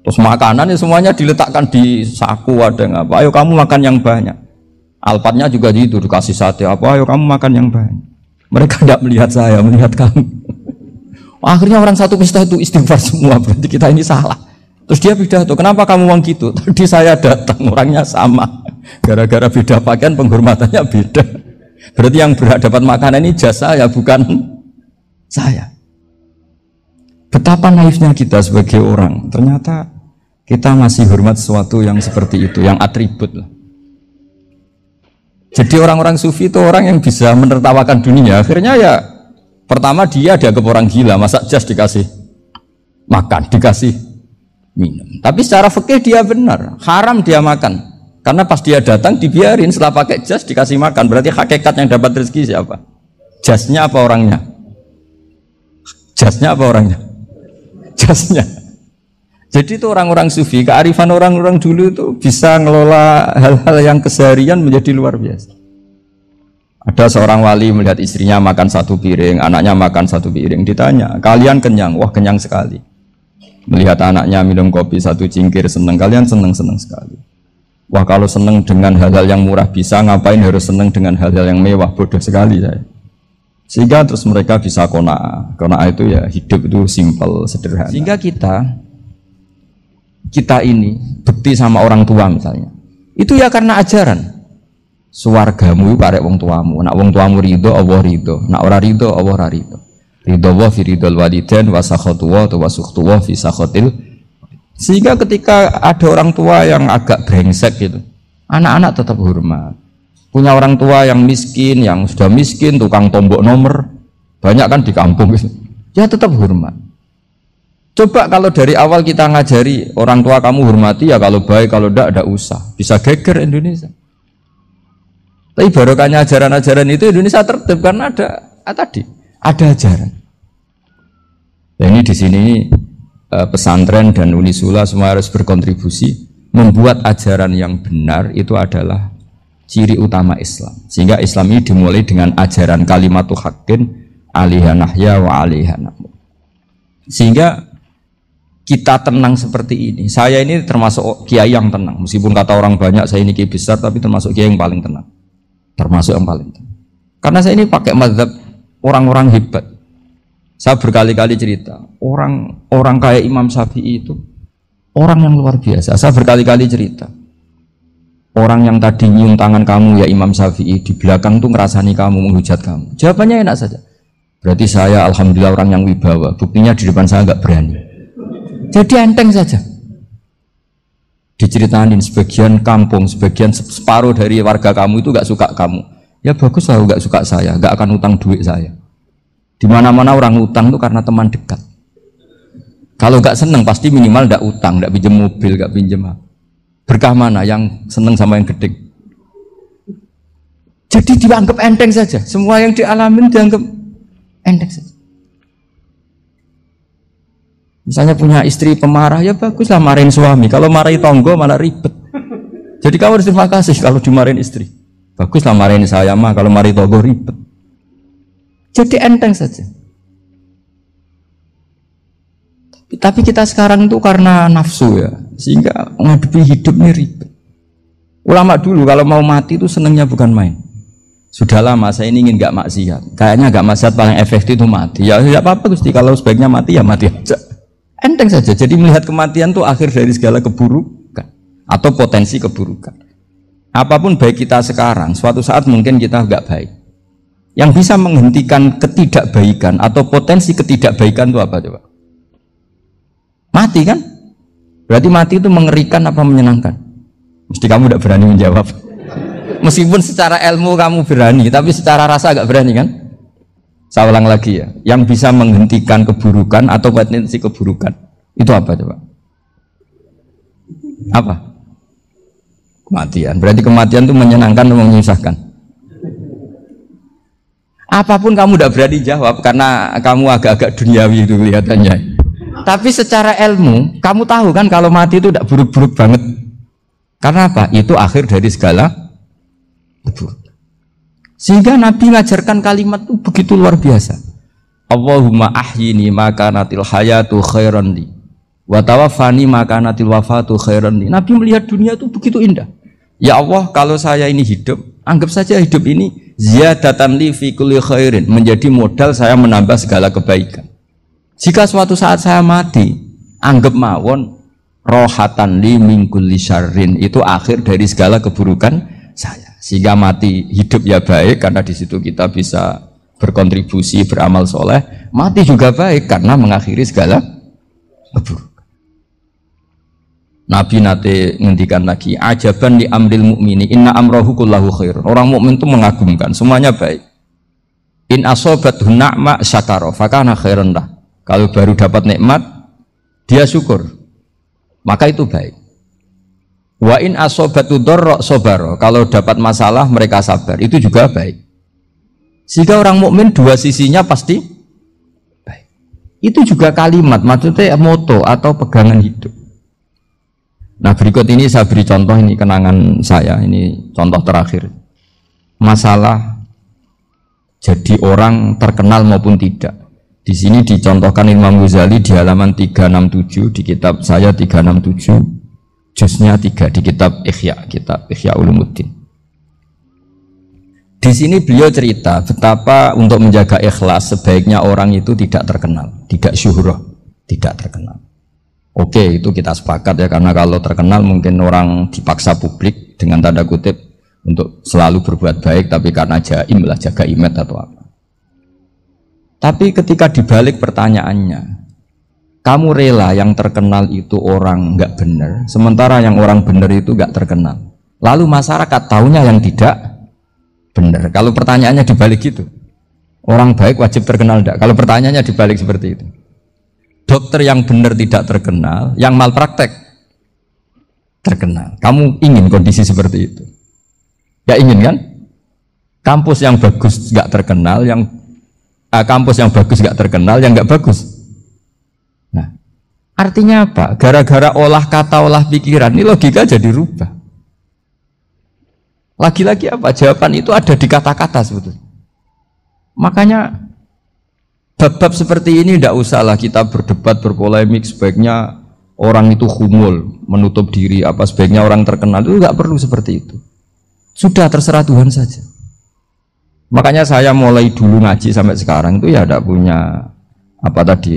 Terus makanan semuanya diletakkan di saku, ada yang apa, ayo kamu makan yang banyak. Alpatnya juga gitu, dikasih sate, apa, ayo kamu makan yang banyak. Mereka tidak melihat saya, melihat kamu. Akhirnya orang satu pesta itu istighfar semua, berarti kita ini salah. Terus dia pidato, kenapa kamu uang gitu? Tadi saya datang, orangnya sama. Gara-gara beda pakaian, penghormatannya beda. Berarti yang berhak dapat makanan ini jasa ya, bukan saya. Betapa naifnya kita sebagai orang. Ternyata kita masih hormat sesuatu yang seperti itu, yang atribut lah. Jadi orang-orang sufi itu orang yang bisa menertawakan dunia. Akhirnya ya, pertama dia dianggap orang gila, masa jas dikasih makan, dikasih minum. Tapi secara fikih dia benar, haram dia makan. Karena pas dia datang dibiarin, setelah pakai jas dikasih makan. Berarti hakikat yang dapat rezeki siapa? Jasnya apa orangnya? Jasnya apa orangnya? Jasnya. Jadi itu orang-orang sufi, kearifan orang-orang dulu itu bisa ngelola hal-hal yang keseharian menjadi luar biasa. Ada seorang wali melihat istrinya makan satu piring, anaknya makan satu piring. Ditanya, kalian kenyang? Wah, kenyang sekali. Melihat anaknya minum kopi satu cingkir, senang. Kalian senang-senang sekali. Wah, kalau senang dengan hal-hal yang murah bisa, ngapain harus senang dengan hal-hal yang mewah? Bodoh sekali saya. Sehingga terus mereka bisa qanaah. Qanaah itu ya hidup itu simpel, sederhana. Sehingga kita ini bekti sama orang tua misalnya. Itu ya karena ajaran. Suwargamu karek wong tuamu. Nak wong tuamu ridho, Allah ridho. Nak ora ridho, Allah ora ridho. Ridho wa fi ridhol walidain wa sakhatu wa sukhtu wa fi sakhatil. Sehingga ketika ada orang tua yang agak brengsek gitu, anak-anak tetap hormat. Punya orang tua yang miskin, yang sudah miskin, tukang tombok nomor, banyak kan di kampung gitu. Ya tetap hormat. Coba kalau dari awal kita ngajari orang tua kamu hormati ya, kalau baik, kalau tidak usah. Bisa geger Indonesia. Tapi barokahnya ajaran-ajaran itu Indonesia tertib karena ada ajaran. Nah, ini di sini pesantren dan Unisula semua harus berkontribusi membuat ajaran yang benar itu adalah ciri utama Islam. Sehingga Islam ini dimulai dengan ajaran kalimatu haqqin alaiha nahya wa alaiha namut. Sehingga kita tenang seperti ini. Saya ini termasuk kiai yang tenang. Meskipun kata orang banyak saya ini kiai besar, tapi termasuk kiai yang paling tenang. Termasuk yang paling tenang. Karena saya ini pakai mazhab orang-orang hebat. Saya berkali-kali cerita, orang kayak Imam Syafi'i itu orang yang luar biasa. Saya berkali-kali cerita, orang yang tadi nyium tangan kamu ya Imam Syafi'i, di belakang tuh ngerasani kamu, menghujat kamu. Jawabannya enak saja. Berarti saya alhamdulillah orang yang wibawa. Buktinya di depan saya nggak berani. Jadi enteng saja. Diceritain sebagian kampung, sebagian separuh dari warga kamu itu nggak suka kamu. Ya bagus lah, nggak suka saya, nggak akan utang duit saya. Di mana-mana orang utang itu karena teman dekat. Kalau nggak seneng pasti minimal nggak utang, nggak pinjam mobil, nggak pinjam apa. Berkah mana yang seneng sama yang gede? Jadi dianggap enteng saja. Semua yang dialamin dianggap enteng saja. Misalnya punya istri pemarah, ya baguslah marahin suami. Kalau marahin tonggo malah ribet. Jadi kamu harus terima kasih kalau dimarahin istri. Baguslah marahin saya mah, kalau marahin tonggo ribet. Jadi enteng saja. Tapi kita sekarang itu karena nafsu ya, sehingga menghadapi hidup ini ribet. Ulama dulu kalau mau mati itu senengnya bukan main. Sudah lama saya ini ingin gak maksiat. Kayaknya gak maksiat paling efektif itu mati. Ya tidak apa-apa Gusti, kalau sebaiknya mati ya mati aja. Enteng saja. Jadi melihat kematian itu akhir dari segala keburukan atau potensi keburukan. Apapun baik kita sekarang, suatu saat mungkin kita gak baik. Yang bisa menghentikan ketidakbaikan atau potensi ketidakbaikan itu apa coba? Mati kan? Berarti mati itu mengerikan apa menyenangkan? Mesti kamu tidak berani menjawab. Meskipun secara ilmu kamu berani, tapi secara rasa agak berani kan? Saya ulang lagi ya, yang bisa menghentikan keburukan atau potensi keburukan itu apa coba? Apa? Kematian. Berarti kematian itu menyenangkan atau menyusahkan? Apapun kamu tidak berani jawab karena kamu agak-agak duniawi itu kelihatannya. Tapi secara ilmu, kamu tahu kan kalau mati itu tidak buruk-buruk banget. Karena apa? Itu akhir dari segala keburukan. Sehingga Nabi mengajarkan kalimat itu begitu luar biasa. Allahumma ahyini maka natil hayatu khairan li wa tawaffani maka natil wafatu khairan li. Nabi melihat dunia itu begitu indah. Ya Allah, kalau saya ini hidup, anggap saja hidup ini ziyadatan li fi kulli khairin, menjadi modal saya menambah segala kebaikan. Jika suatu saat saya mati, anggap mawon rohatan li min kulli syarrin, itu akhir dari segala keburukan saya. Sehingga mati hidup ya baik karena di situ kita bisa berkontribusi beramal soleh. Mati juga baik karena mengakhiri segala keburukan. Nabi nate ngendikan lagi, ajaban li amril mukmini inna amrahu kullahu khair. Orang mukmin itu mengagumkan, semuanya baik. In asobathu na'ma syakara fakana khairan lah. Kalau baru dapat nikmat, dia syukur, maka itu baik. Wa in asobatu dharra sabara. Kalau dapat masalah mereka sabar, itu juga baik. Sehingga orang mukmin dua sisinya pasti baik. Itu juga kalimat, maksudnya moto atau pegangan hidup. Nah berikut ini saya beri contoh, ini kenangan saya, ini contoh terakhir. Masalah jadi orang terkenal maupun tidak. Di sini dicontohkan Imam Ghazali di halaman 367 di kitab saya 367, juznya 3 di kitab Ihya Ulumuddin. Di sini beliau cerita betapa untuk menjaga ikhlas sebaiknya orang itu tidak terkenal, tidak syuhrah, tidak terkenal. Oke, itu kita sepakat ya, karena kalau terkenal mungkin orang dipaksa publik dengan tanda kutip untuk selalu berbuat baik, tapi karena jaim lah, jaga image atau apa. Tapi ketika dibalik pertanyaannya, kamu rela yang terkenal itu orang nggak benar, sementara yang orang benar itu nggak terkenal. Lalu masyarakat tahunya yang tidak benar. Kalau pertanyaannya dibalik gitu, orang baik wajib terkenal enggak? Kalau pertanyaannya dibalik seperti itu. Dokter yang benar tidak terkenal, yang malpraktek terkenal. Kamu ingin kondisi seperti itu? Ya ingin kan? Kampus yang bagus nggak terkenal, kampus yang bagus nggak terkenal, yang nggak bagus. Nah, artinya apa? Gara-gara olah kata, olah pikiran, ini logika jadi rubah. Lagi-lagi apa? Jawaban itu ada di kata-kata sebetulnya. Makanya bab-bab seperti ini tidak usahlah kita berdebat, berpolemik. Sebaiknya orang itu humul, menutup diri, apa sebaiknya orang terkenal, itu nggak perlu seperti itu. Sudah terserah Tuhan saja. Makanya saya mulai dulu ngaji sampai sekarang itu ya tidak punya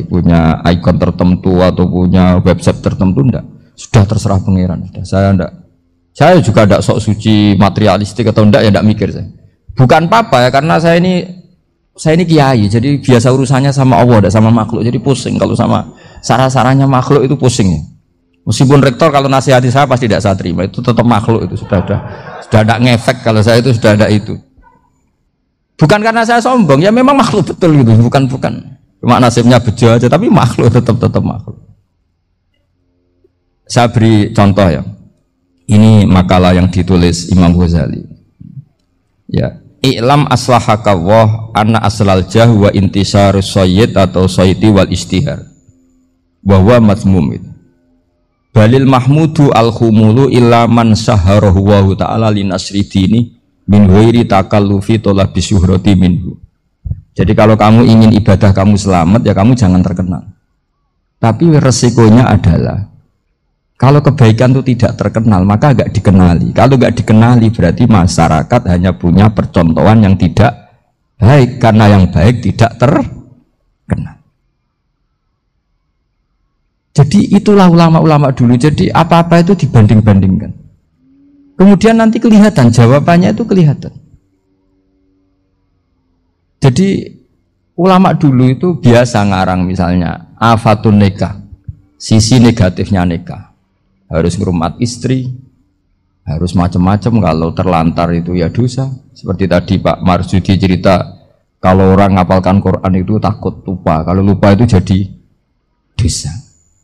punya ikon tertentu atau punya website tertentu, enggak. Sudah terserah pangeran. Saya juga tidak sok suci materialistik atau enggak, ya tidak mikir saya. Bukan apa-apa ya, karena saya ini kiai, jadi biasa urusannya sama Allah, tidak sama makhluk. Jadi pusing kalau sama sarah-sarahnya makhluk itu pusing ya. Meskipun rektor kalau nasihati saya pasti tidak saya terima, itu tetap makhluk, itu sudah ada ngefek kalau saya itu sudah ada itu. Bukan karena saya sombong, ya memang makhluk betul gitu, bukan. Cuma nasibnya bejo aja, tapi makhluk tetap makhluk. Saya beri contoh ya. Ini makalah yang ditulis Imam Ghazali. Ya, i'lam aslahaka Allah anna aslal jah wa intisarus sayyid atau sayyidi wal istihar. Wa huwa mazmum itu. Balil mahmudu al-khumulu illa man saharahu wa ta'ala li nasri dini min ghairi takallufi talabi syuhrati minhu. Jadi kalau kamu ingin ibadah kamu selamat, ya kamu jangan terkenal. Tapi resikonya adalah kalau kebaikan itu tidak terkenal, maka agak dikenali. Kalau agak dikenali berarti masyarakat hanya punya percontohan yang tidak baik, karena yang baik tidak terkenal. Jadi itulah ulama-ulama dulu. Jadi apa-apa itu dibanding-bandingkan. Kemudian nanti kelihatan, jawabannya itu kelihatan. Jadi ulama dulu itu biasa ngarang misalnya afatun nikah, sisi negatifnya nikah. Harus ngurmat istri, harus macam-macam, kalau terlantar itu ya dosa. Seperti tadi Pak Marsudi cerita, Kalau orang ngapalkan Quran itu takut lupa. Kalau lupa itu jadi dosa.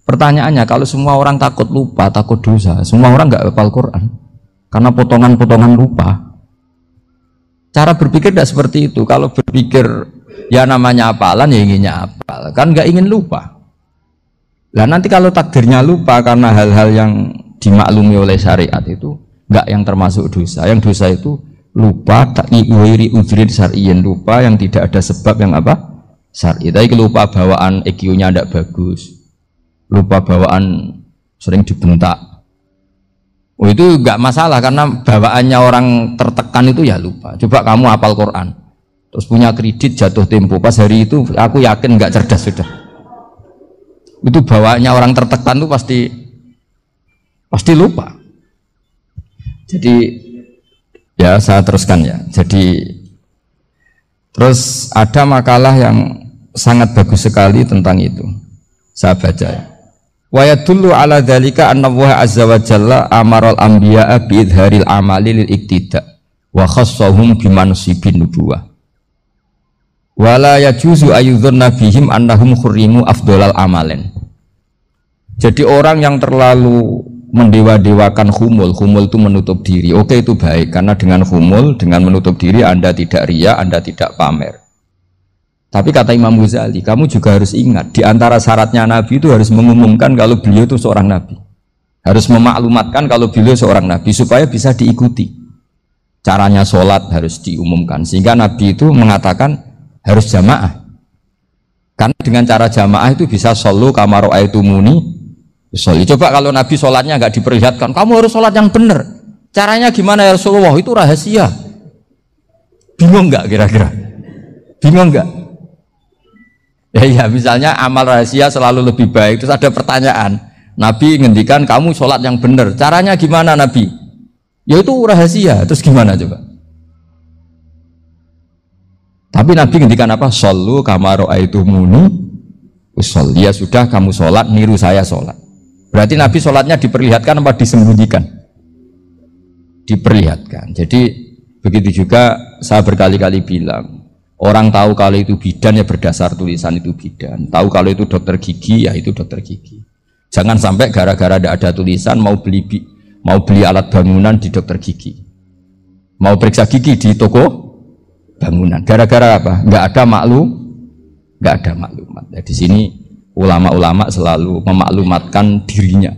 Pertanyaannya, kalau semua orang takut lupa, takut dosa, semua orang nggak hafal Quran karena potongan-potongan lupa. Cara berpikir tidak seperti itu. Kalau berpikir ya namanya hafalan ya inginnya hafal, kan nggak ingin lupa. Lah nanti kalau takdirnya lupa karena hal-hal yang dimaklumi oleh syariat itu nggak yang termasuk dosa. Yang dosa itu lupa tak iwiri udrin syar'iyin, lupa yang tidak ada sebab yang apa? Syar'i. Tapi lupa bawaan EQ-nya tidak bagus. Lupa bawaan sering dibentak. Oh itu nggak masalah karena bawaannya orang tertekan itu ya lupa. Coba kamu hafal Quran, terus punya kredit jatuh tempo, pas hari itu aku yakin nggak cerdas sudah. Itu bawaannya orang tertekan itu pasti lupa. Jadi ya saya teruskan ya. Jadi terus ada makalah yang sangat bagus sekali tentang itu. Saya baca ya. Wa yadullu ala dzalika anna Allah azza wa jalla amaral anbiya'a bi idharil amali lil iktida wa khassahum bi mansibin nubuwah. Wa la yajuzu ayyudhanna bihim annahum khurrimu afdhalal amalen. Jadi orang yang terlalu mendewa-dewakan khumul itu menutup diri. Oke, itu baik karena dengan khumul, dengan menutup diri Anda tidak riya, Anda tidak pamer. Tapi kata Imam Ghazali, kamu juga harus ingat di antara syaratnya Nabi itu harus mengumumkan kalau beliau itu seorang Nabi. Harus memaklumatkan kalau beliau seorang Nabi supaya bisa diikuti. Caranya sholat harus diumumkan sehingga Nabi itu mengatakan harus jamaah. Karena dengan cara jamaah itu bisa shollu kama ra'aitumuni usolli. Coba kalau Nabi sholatnya nggak diperlihatkan, kamu harus sholat yang benar. Caranya gimana ya Rasulullah? Itu rahasia. Bingung nggak kira-kira? Bingung nggak? Ya misalnya amal rahasia selalu lebih baik. Terus ada pertanyaan, Nabi ngendikan kamu sholat yang benar. Caranya gimana Nabi? Ya itu rahasia. Terus gimana coba? Tapi Nabi ngendikan apa? Shollu kama ra'aitumuni usolli. Ya sudah kamu sholat, niru saya sholat. Berarti Nabi sholatnya diperlihatkan apa disembunyikan? Diperlihatkan. Jadi begitu juga saya berkali-kali bilang, orang tahu kalau itu bidan ya berdasar tulisan itu bidan. Tahu kalau itu dokter gigi ya itu dokter gigi. Jangan sampai gara-gara tidak ada tulisan mau beli alat bangunan di dokter gigi, mau periksa gigi di toko bangunan. Gara-gara apa? Nggak ada maklumat. Nah, di sini ulama-ulama selalu memaklumatkan dirinya.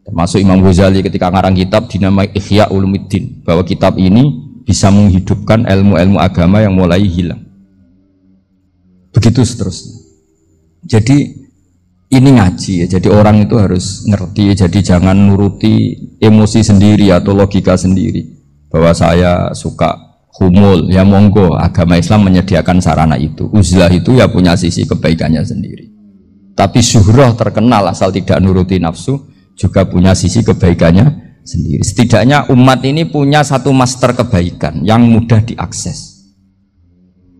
Termasuk Imam Ghazali ketika ngarang kitab dinamai Ihya Ulumuddin, bahwa kitab ini bisa menghidupkan ilmu-ilmu agama yang mulai hilang. Begitu seterusnya. Jadi ini ngaji ya. Jadi orang itu harus ngerti. Jadi jangan nuruti emosi sendiri atau logika sendiri. Bahwa saya suka humul, ya monggo. Agama Islam menyediakan sarana itu. Uzlah itu ya punya sisi kebaikannya sendiri. Tapi syuhrah terkenal asal tidak nuruti nafsu juga punya sisi kebaikannya sendiri. Setidaknya umat ini punya satu master kebaikan yang mudah diakses.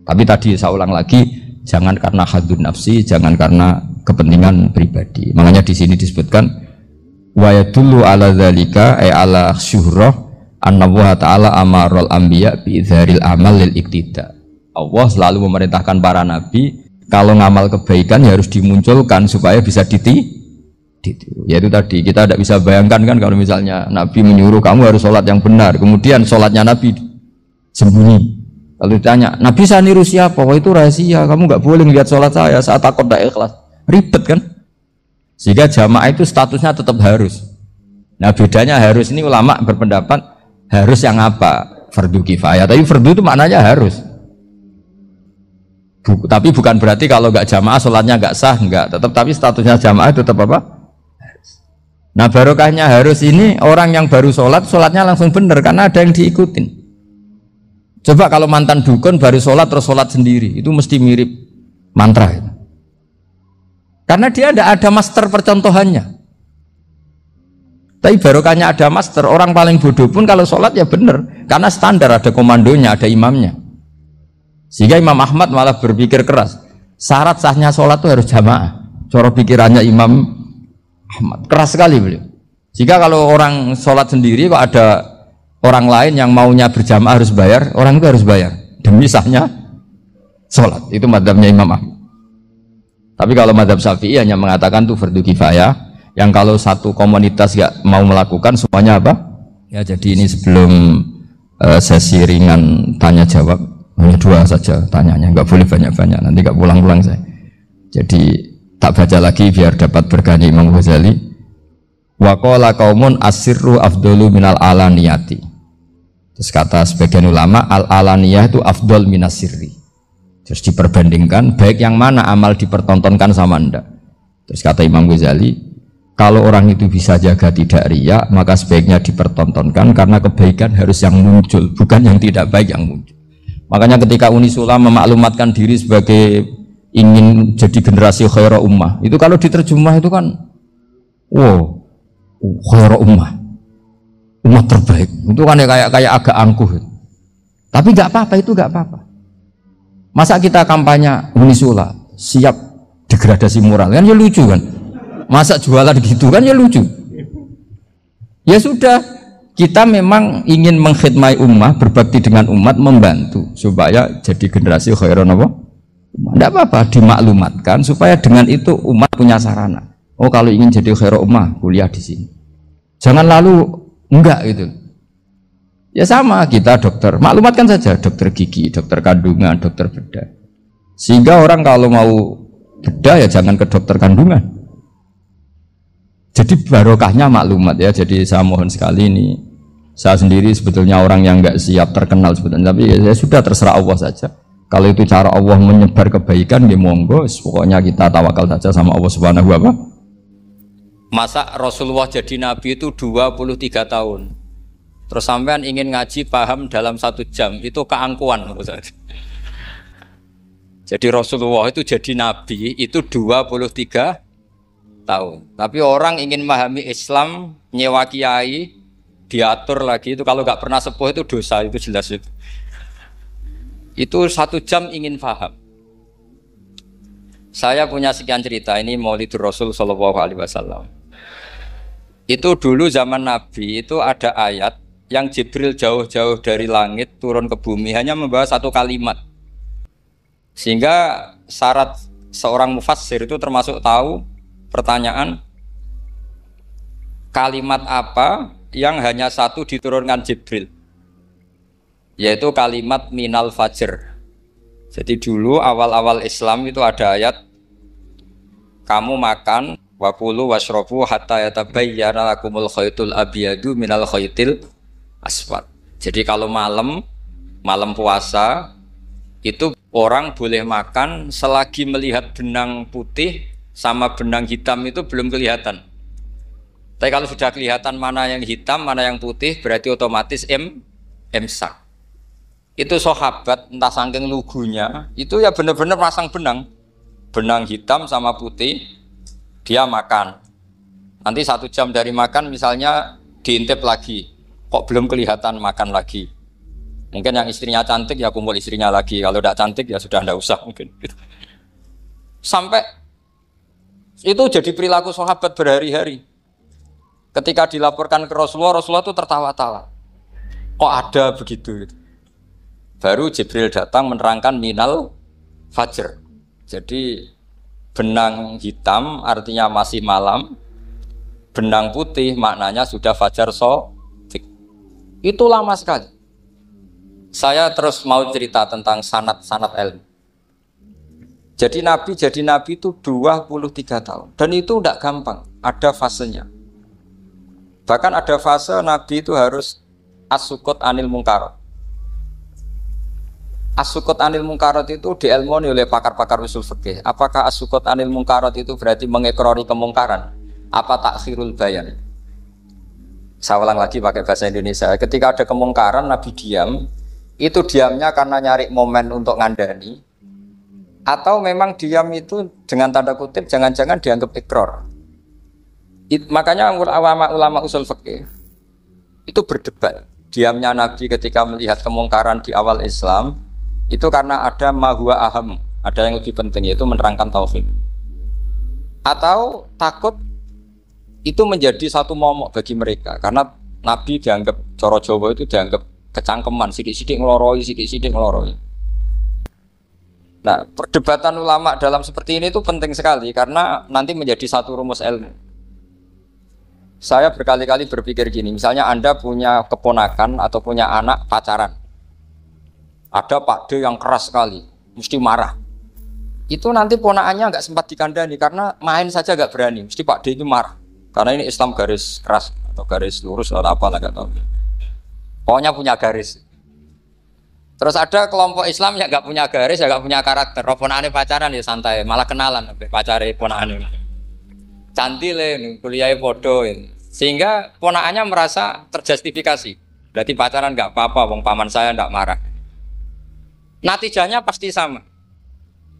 Tapi tadi saya ulang lagi, jangan karena hadun nafsi, jangan karena kepentingan pribadi. Makanya di sini disebutkan wa yadullu ala dzalika ay ala syuhrah anna Allah taala amarul anbiya bi idzharil amal lil iktida. Allah selalu memerintahkan para nabi kalau ngamal kebaikan ya harus dimunculkan supaya bisa ditiru. Yaitu tadi kita tidak bisa bayangkan kan kalau misalnya Nabi menyuruh kamu harus sholat yang benar, kemudian sholatnya Nabi sembunyi. Kalau ditanya, Nabi saya niru siapa? Wah itu rahasia, kamu nggak boleh lihat sholat saya saat takut tidak ikhlas. Ribet kan? Sehingga jamaah itu statusnya tetap harus. Nah bedanya harus ini ulama berpendapat harus yang apa? Fardu kifayah. Tapi fardu itu maknanya harus. Tapi bukan berarti kalau nggak jamaah sholatnya nggak sah, nggak. Tapi statusnya jamaah itu tetap apa? Nah barokahnya harus ini orang yang baru sholat, sholatnya langsung benar karena ada yang diikutin. Coba kalau mantan dukun baru sholat terus sholat sendiri, itu mesti mirip mantra itu. Karena dia tidak ada master percontohannya. Tapi barokahnya ada master, orang paling bodoh pun kalau sholat ya benar, karena standar ada komandonya, ada imamnya. Sehingga Imam Ahmad malah berpikir keras, syarat sahnya sholat itu harus jamaah. Cara pikirannya Imam Ahmad keras sekali beliau. Jika kalau orang sholat sendiri kok ada orang lain yang maunya berjamaah harus bayar, orang itu harus bayar demi sahnya sholat. Itu madzhabnya Imam Ahmad. Tapi kalau madzhab Syafi'i hanya mengatakan itu fardu kifayah, yang kalau satu komunitas nggak mau melakukan semuanya apa? Ya jadi ini sebelum sesi ringan tanya jawab, hanya 2 saja tanyanya, nggak boleh banyak-banyak, nanti nggak pulang-pulang saya. Jadi tak baca lagi biar dapat berkahnya Imam Ghazali. Wa qala qaumun asirru afdalu minal alaniyati. Terus kata sebagian ulama al alaniyah itu afdal minas sirri. Terus diperbandingkan baik yang mana amal dipertontonkan sama anda. Terus kata Imam Ghazali, kalau orang itu bisa jaga tidak riya, maka sebaiknya dipertontonkan karena kebaikan harus yang muncul, bukan yang tidak baik yang muncul. Makanya ketika Unisula memaklumatkan diri sebagai ingin jadi generasi khairah ummah, itu kalau diterjemah itu kan, wow, khairah ummah, umat terbaik. Itu kan kayak agak angkuh. Tapi nggak apa-apa, itu nggak apa-apa. Masa kita kampanye Unisula siap degradasi moral, kan ya lucu kan? Masa jualan gitu kan ya lucu. Ya sudah, kita memang ingin mengkhidmati ummah, berbakti dengan umat, membantu supaya jadi generasi khairon apa? Tidak apa-apa, dimaklumatkan supaya dengan itu umat punya sarana. Oh kalau ingin jadi khairon ummah, kuliah di sini. Jangan lalu enggak gitu. Ya sama kita dokter, maklumatkan saja dokter gigi, dokter kandungan, dokter bedah. Sehingga orang kalau mau bedah ya jangan ke dokter kandungan. Jadi barokahnya maklumat ya. Jadi saya mohon sekali ini, saya sendiri sebetulnya orang yang nggak siap terkenal sebetulnya, tapi ya sudah terserah Allah saja. Kalau itu cara Allah menyebar kebaikan, ya monggo. Pokoknya kita tawakal saja sama Allah Subhanahu wa Ta'ala. Masa Rasulullah jadi Nabi itu 23 tahun. Terus sampean ingin ngaji paham dalam 1 jam, itu keangkuhan. Jadi Rasulullah itu jadi Nabi itu 23 tahun. Tapi orang ingin memahami Islam, nyewa kiai, diatur lagi itu kalau nggak pernah sepuh itu dosa, itu jelas itu. Itu 1 jam ingin paham. Saya punya sekian cerita, ini Maulidur Rasul Shallallahu Alaihi Wasallam. Itu dulu zaman Nabi itu ada ayat yang Jibril jauh-jauh dari langit turun ke bumi hanya membawa 1 kalimat. Sehingga syarat seorang mufassir itu termasuk tahu pertanyaan kalimat apa yang hanya 1 diturunkan Jibril, yaitu kalimat minal fajr. Jadi dulu awal-awal Islam itu ada ayat kamu makan wakulu washrobu hatta yatabayyana lakumul khaytul abyadu minal khaytil aswad. Jadi kalau malam puasa itu orang boleh makan selagi melihat benang putih sama benang hitam itu belum kelihatan. Tapi kalau sudah kelihatan mana yang hitam, mana yang putih, berarti otomatis imsak. Itu sahabat entah saking lugunya, itu ya benar-benar pasang benang hitam sama putih, dia makan. Nanti 1 jam dari makan misalnya diintip lagi, kok belum kelihatan, makan lagi. Mungkin yang istrinya cantik ya kumpul istrinya lagi, kalau tidak cantik ya sudah tidak usah mungkin. Sampai itu jadi perilaku sahabat berhari-hari. Ketika dilaporkan ke Rasulullah, Rasulullah itu tertawa-tawa. Kok ada begitu? Baru Jibril datang menerangkan minal fajr. Jadi benang hitam artinya masih malam, benang putih maknanya sudah fajar shadiq. Itu lama sekali. Saya terus mau cerita tentang sanad ilmu. Jadi Nabi itu 23 tahun. Dan itu tidak gampang, ada fasenya. Bahkan ada fase Nabi itu harus as-sukut anil mungkarat. As-sukut anil mungkarat itu diilmoni oleh pakar-pakar usul fikih. Apakah as-sukut anil mungkarat itu berarti mengekrori kemungkaran? Apa takhirul bayan? Saya ulang lagi pakai bahasa Indonesia. Ketika ada kemungkaran, Nabi diam. Itu diamnya karena nyari momen untuk ngandani, atau memang diam itu dengan tanda kutip jangan-jangan dianggap ikrar. Makanya ulama usul fikih itu berdebat. Diamnya Nabi ketika melihat kemungkaran di awal Islam itu karena ada ma huwa aham, ada yang lebih penting, yaitu menerangkan tauhid. Atau takut itu menjadi satu momok bagi mereka karena Nabi dianggap, coro Jawa itu dianggap kecangkeman, sidik-sidik ngeloroi. Nah, perdebatan ulama dalam seperti ini itu penting sekali karena nanti menjadi satu rumus ilmu. Saya berkali-kali berpikir gini, misalnya Anda punya keponakan atau punya anak pacaran. Ada Pak D yang keras sekali, mesti marah. Itu nanti ponakannya nggak sempat dikandani karena main saja nggak berani, mesti Pak D itu marah. Karena ini Islam garis keras atau garis lurus atau apa nggak tahu. Pokoknya punya garis. Terus ada kelompok Islam yang nggak punya garis, ya nggak punya karakter. Ponakane pacaran ya santai, malah kenalan pacare ponakane. Cantile kuliah podo, sehingga ponakannya merasa terjustifikasi. Berarti pacaran nggak apa-apa, wong paman saya nggak marah. Natijahnya pasti sama.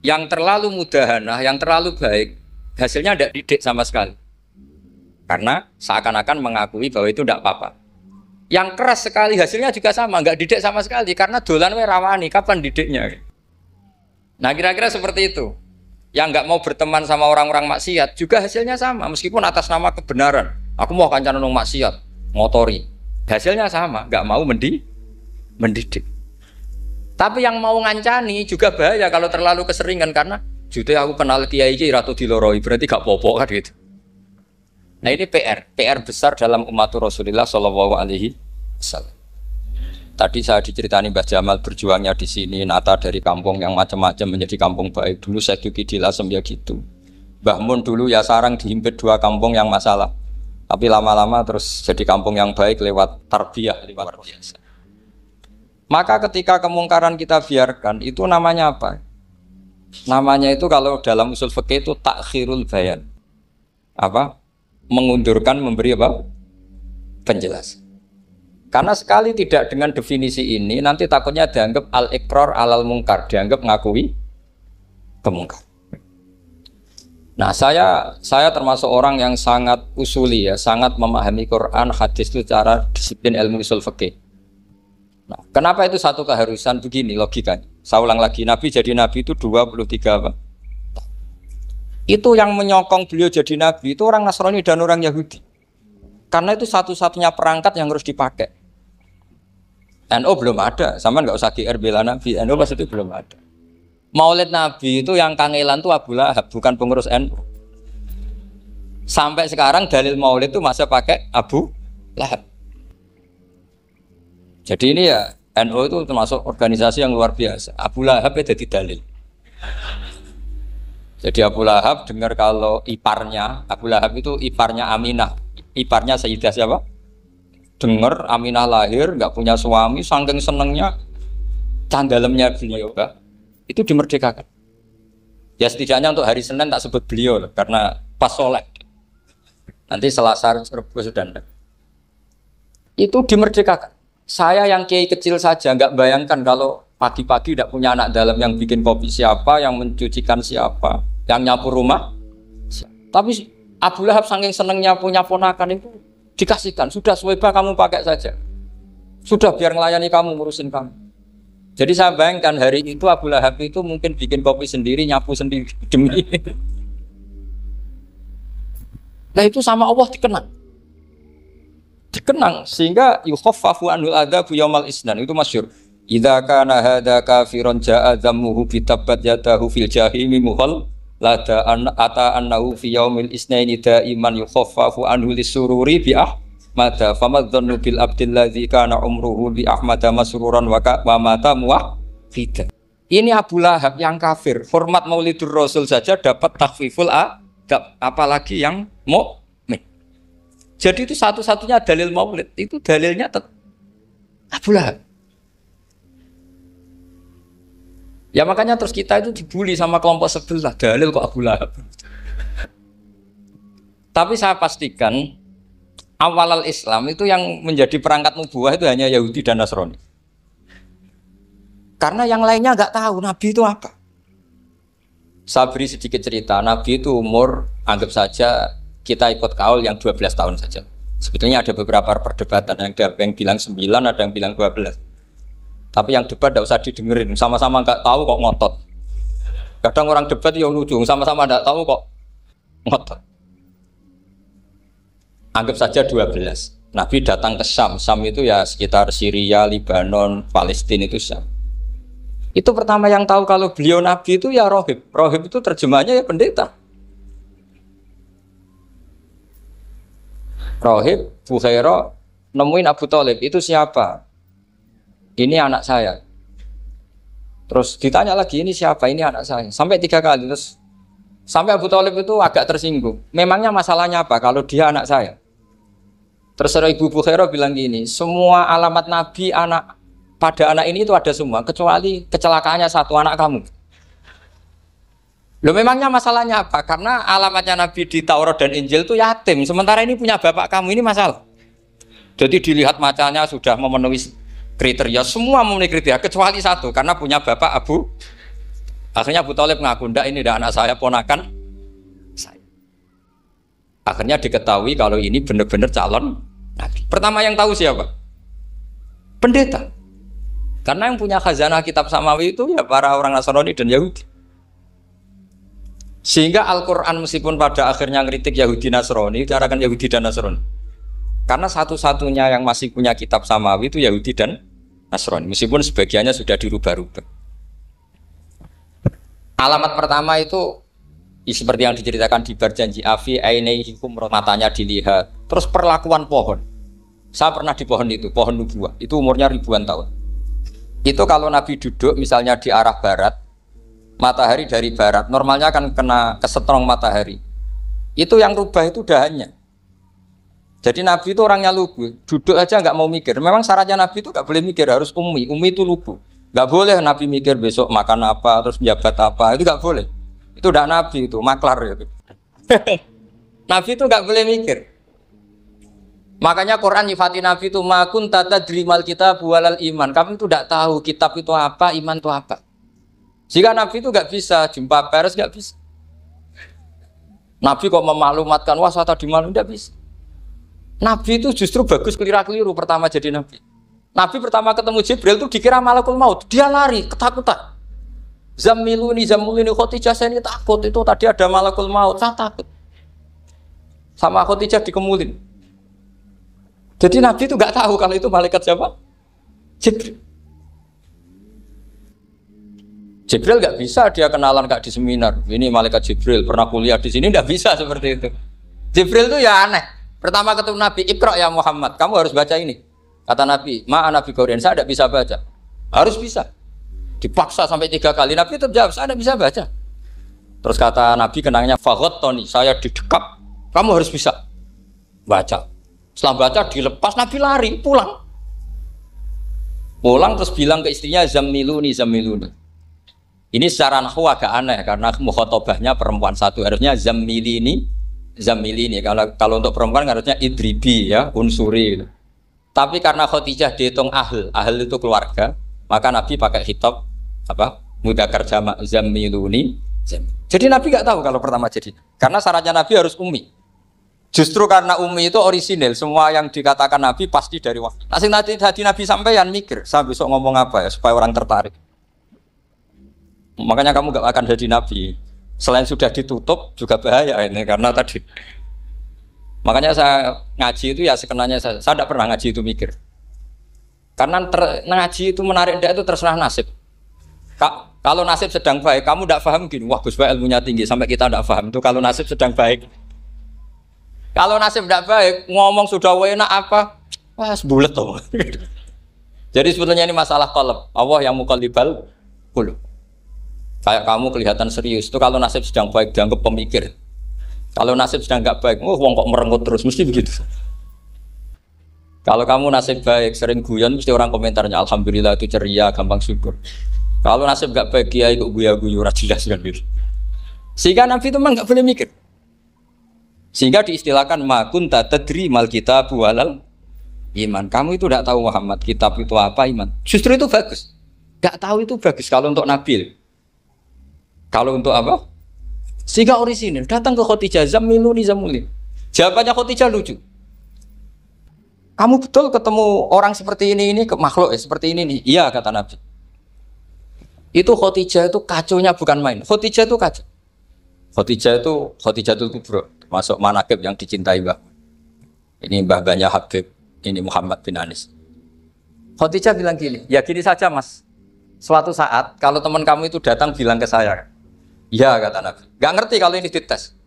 Yang terlalu mudahanah, yang terlalu baik, hasilnya tidak didik sama sekali. Karena seakan-akan mengakui bahwa itu tidak apa-apa. Yang keras sekali hasilnya juga sama, nggak didik sama sekali karena dolan we rawani, kapan didiknya? Nah kira-kira seperti itu. Yang nggak mau berteman sama orang-orang maksiat juga hasilnya sama, meskipun atas nama kebenaran. Aku mau kancan nang maksiat, ngotori. Hasilnya sama, nggak mau mendidik. Tapi yang mau ngancani juga bahaya kalau terlalu keseringan karena jute aku kenal kiai iki ratu diloroi, berarti gak popo kan gitu. Nah ini PR besar dalam umat Rasulullah Shallallahu Alaihi Wasallam. Tadi saya diceritani Mbah Jamal berjuangnya di sini, nata dari kampung yang macam-macam menjadi kampung baik. Dulu saya Duki di Lasem ya gitu. Mbah Mun dulu ya sarang dihimpit 2 kampung yang masalah. Tapi lama-lama terus jadi kampung yang baik lewat tarbiyah, luar biasa. Maka ketika kemungkaran kita biarkan, itu namanya apa? Namanya itu kalau dalam usul fikih itu takhirul bayan. Apa? Mengundurkan memberi apa? Penjelasan. Karena sekali tidak dengan definisi ini nanti takutnya dianggap al-iqrar alal mungkar, dianggap ngakui kemungkar. Nah, saya termasuk orang yang sangat usuli ya, sangat memahami Quran, hadis itu secara disiplin ilmu usul fikih. Nah, kenapa itu satu keharusan begini logikanya? Saya ulang lagi, Nabi jadi Nabi itu 23 apa? Itu yang menyokong beliau jadi nabi itu orang Nasrani dan orang Yahudi. Karena itu satu-satunya perangkat yang harus dipakai. NU belum ada, sama nggak usah GR bela nabi. NU pas itu belum ada. Maulid Nabi itu yang kangelan tuh Abu Lahab, bukan pengurus NU. Sampai sekarang dalil Maulid itu masih pakai Abu Lahab. Jadi ini ya NU itu termasuk organisasi yang luar biasa. Abu Lahab itu jadi dalil. Jadi Abu Lahab dengar kalau iparnya, Abu Lahab itu iparnya Aminah, iparnya Sayyidah siapa? Dengar Aminah lahir, nggak punya suami, saking senengnya, candalemnya beliau, itu dimerdekakan. Ya setidaknya untuk hari Senin tak sebut beliau, karena pas soleh. Nanti Selasa Rabu sudah. Itu dimerdekakan. Saya yang kiai kecil saja nggak bayangkan kalau pagi-pagi tidak punya anak dalam yang bikin kopi siapa, yang mencucikan siapa, yang nyapu rumah. Tapi Abu Lahab saking senengnya punya ponakan itu dikasihkan. Sudah Suwaiba kamu pakai saja. Sudah biar melayani kamu, ngurusin kamu. Jadi saya bayangkan hari itu Abu Lahab itu mungkin bikin kopi sendiri, nyapu sendiri demi. Nah itu sama Allah dikenang sehingga yukhaffafu anhul adzabu yaumal isnan itu masyhur. Idza kana hadza kafiron jaa dhammuhu bi tabbat yadahu fil jahimi muhal lada ata annahu fi yaumil isnaini daiman yukhaffafu anhu lisururi bi ahmada famadzannu bil abdil ladzi kana umruhu bi ahmada masruran wa mata muwahhidan. Ini Abu Lahab yang kafir, hormat Maulidur Rasul saja dapat takhfiful adab, apalagi yang mukmin. Jadi itu satu-satunya dalil Maulid, itu dalilnya Abu Lahab. Ya makanya terus kita itu dibully sama kelompok sebelah, dalil kok Abu Lahab. Tapi saya pastikan awal Islam itu yang menjadi perangkat nubuwah itu hanya Yahudi dan Nasrani. Karena yang lainnya nggak tahu Nabi itu apa. Saya beri sedikit cerita, Nabi itu umur anggap saja kita ikut kaul yang 12 tahun saja. Sebetulnya ada beberapa perdebatan, ada yang bilang 9, ada yang bilang 12. Tapi yang debat tidak usah didengerin, sama-sama nggak tahu kok ngotot. Kadang orang debat yang lucu, sama-sama nggak tahu kok ngotot. Anggap saja 12. Nabi datang ke Syam. Syam itu ya sekitar Syria, Lebanon, Palestina itu Syam. Itu pertama yang tahu kalau beliau nabi itu ya rohib. Rohib itu terjemahnya ya pendeta. Rohib, Bukhaira nemuin Abu Thalib, itu siapa? Ini anak saya. Terus ditanya lagi, ini siapa? Ini anak saya. Sampai 3 kali. Terus sampai Abu Thalib itu agak tersinggung. Memangnya masalahnya apa kalau dia anak saya? Terus Ibu Bukhaira bilang gini, semua alamat Nabi pada anak ini itu ada semua, kecuali kecelakaannya satu, anak kamu. Loh, memangnya masalahnya apa? Karena alamatnya Nabi di Taurat dan Injil itu yatim. Sementara ini punya bapak kamu, ini masalah. Jadi dilihat macanya sudah memenuhi kriteria, semua memenuhi kriteria, kecuali satu, karena punya bapak Abu. Akhirnya Abu Thalib ngaku, enggak, ini tidak anak saya, ponakan saya. Akhirnya diketahui kalau ini benar-benar calon Nabi. Pertama yang tahu siapa? Pendeta. Karena yang punya khazanah kitab samawi itu ya para orang Nasrani dan Yahudi. Sehingga Al-Quran meskipun pada akhirnya ngeritik Yahudi Nasrani, diarahkan Yahudi dan Nasrani. Karena satu-satunya yang masih punya kitab samawi itu Yahudi dan Nasrani. Meskipun sebagiannya sudah dirubah-rubah. Alamat pertama itu seperti yang diceritakan di Berjanji Afi, ainaihikum, matanya dilihat. Terus perlakuan pohon. Saya pernah di pohon itu, pohon nubuah. Itu umurnya ribuan tahun. Itu kalau Nabi duduk misalnya di arah barat, matahari dari barat, normalnya akan kena kesetrong matahari. Itu yang rubah itu dahannya. Jadi Nabi itu orangnya lugu, duduk aja nggak mau mikir. Memang syaratnya Nabi itu nggak boleh mikir, harus ummi. Ummi itu lugu. Nggak boleh Nabi mikir besok makan apa, terus menjabat apa, itu nggak boleh. Itu udah Nabi itu, maklar itu. Nabi itu nggak boleh mikir. Makanya Quran nyifati Nabi itu makun tata drimal kitab walal iman. Kamu itu tidak tahu kitab itu apa, iman itu apa. Jika Nabi itu nggak bisa jumpa pers, nggak bisa. Nabi kok memaklumatkan wah saya tadi malu, nggak bisa. Nabi itu justru bagus kelira-keliru pertama jadi Nabi. Nabi pertama ketemu Jibril itu dikira malakul maut, dia lari ketakutan. Zamiluni Khadijah, saya ini takut, itu tadi ada malakul maut, saya takut. Sama Khadijah dikemulin. Jadi Nabi itu nggak tahu kalau itu malaikat siapa? Jibril. Jibril nggak bisa dia kenalan kak di seminar. Ini malaikat Jibril pernah kuliah di sini, nggak bisa seperti itu. Jibril itu ya aneh. Pertama ketemu Nabi, Iqra ya Muhammad, kamu harus baca ini. Kata Nabi, Nabi Qaurian, saya tidak bisa baca. Harus bisa. Dipaksa sampai 3 kali. Nabi tetap jawab, saya tidak bisa baca. Terus kata Nabi kenangnya, Tony, saya didekap, kamu harus bisa baca. Setelah baca dilepas, Nabi lari pulang. Pulang terus bilang ke istrinya Zamiluni. Ini secara nahwu agak aneh karena mukhatabahnya perempuan satu, harusnya Zamilini. Kalau untuk perempuan harusnya idribi ya, unsuri gitu. Tapi karena Khadijah dihitung ahl itu keluarga, maka Nabi pakai khitab mudzakkar jamak Zamiluni. Jadi Nabi nggak tahu kalau pertama jadi. Karena syaratnya Nabi harus ummi. Justru karena ummi itu orisinil, semua yang dikatakan Nabi pasti dari wahyu. Nanti Nabi sampeyan mikir, saya besok ngomong apa ya supaya orang tertarik. Makanya kamu gak akan jadi Nabi. Selain sudah ditutup juga bahaya ini karena tadi. Makanya saya ngaji itu ya sekenanya saya tidak pernah ngaji itu mikir. Karena ngaji itu menarik tidak itu terserah nasib. Kalau nasib sedang baik, kamu tidak paham gini, wah Gus Bae ilmunya tinggi sampai kita tidak paham itu kalau nasib sedang baik. Kalau nasib tidak baik, ngomong sudah enak apa? Wah, sebulet tuh. Jadi sebetulnya ini masalah qalb. Allah yang muqallibal qulub. Kayak kamu kelihatan serius. Itu kalau nasib sedang baik dianggap pemikir. Kalau nasib sedang nggak baik, wong kok merengut terus, mesti begitu. Kalau kamu nasib baik, sering guyon, mesti orang komentarnya alhamdulillah itu ceria, gampang syukur. Kalau nasib nggak baik, kiai kok guya-guyu, jelas kan gitu. Sehingga Nabi itu memang nggak boleh mikir. Sehingga diistilahkan makun tadri mal kitab walal iman. Kamu itu tidak tahu Muhammad kitab itu apa, iman. Justru itu bagus. Tidak tahu itu bagus kalau untuk Nabi. Kalau untuk apa? Sehingga orisinil datang ke Khadijah Zamiluni. Jawabannya Khadijah lucu. Kamu betul ketemu orang seperti ini ke makhluk seperti ini nih. Iya kata Nabi. Itu Khadijah itu kacaunya bukan main. Khadijah itu kacau. Khadijah itu kubro. Masuk manaqib yang dicintai Mbah. Ini mbah-mbahnya Habib, ini Muhammad bin Anis. Khadijah bilang gini, ya gini saja mas. Suatu saat kalau teman kamu itu datang bilang ke saya, ya kata Nabi, nggak ngerti kalau ini dites.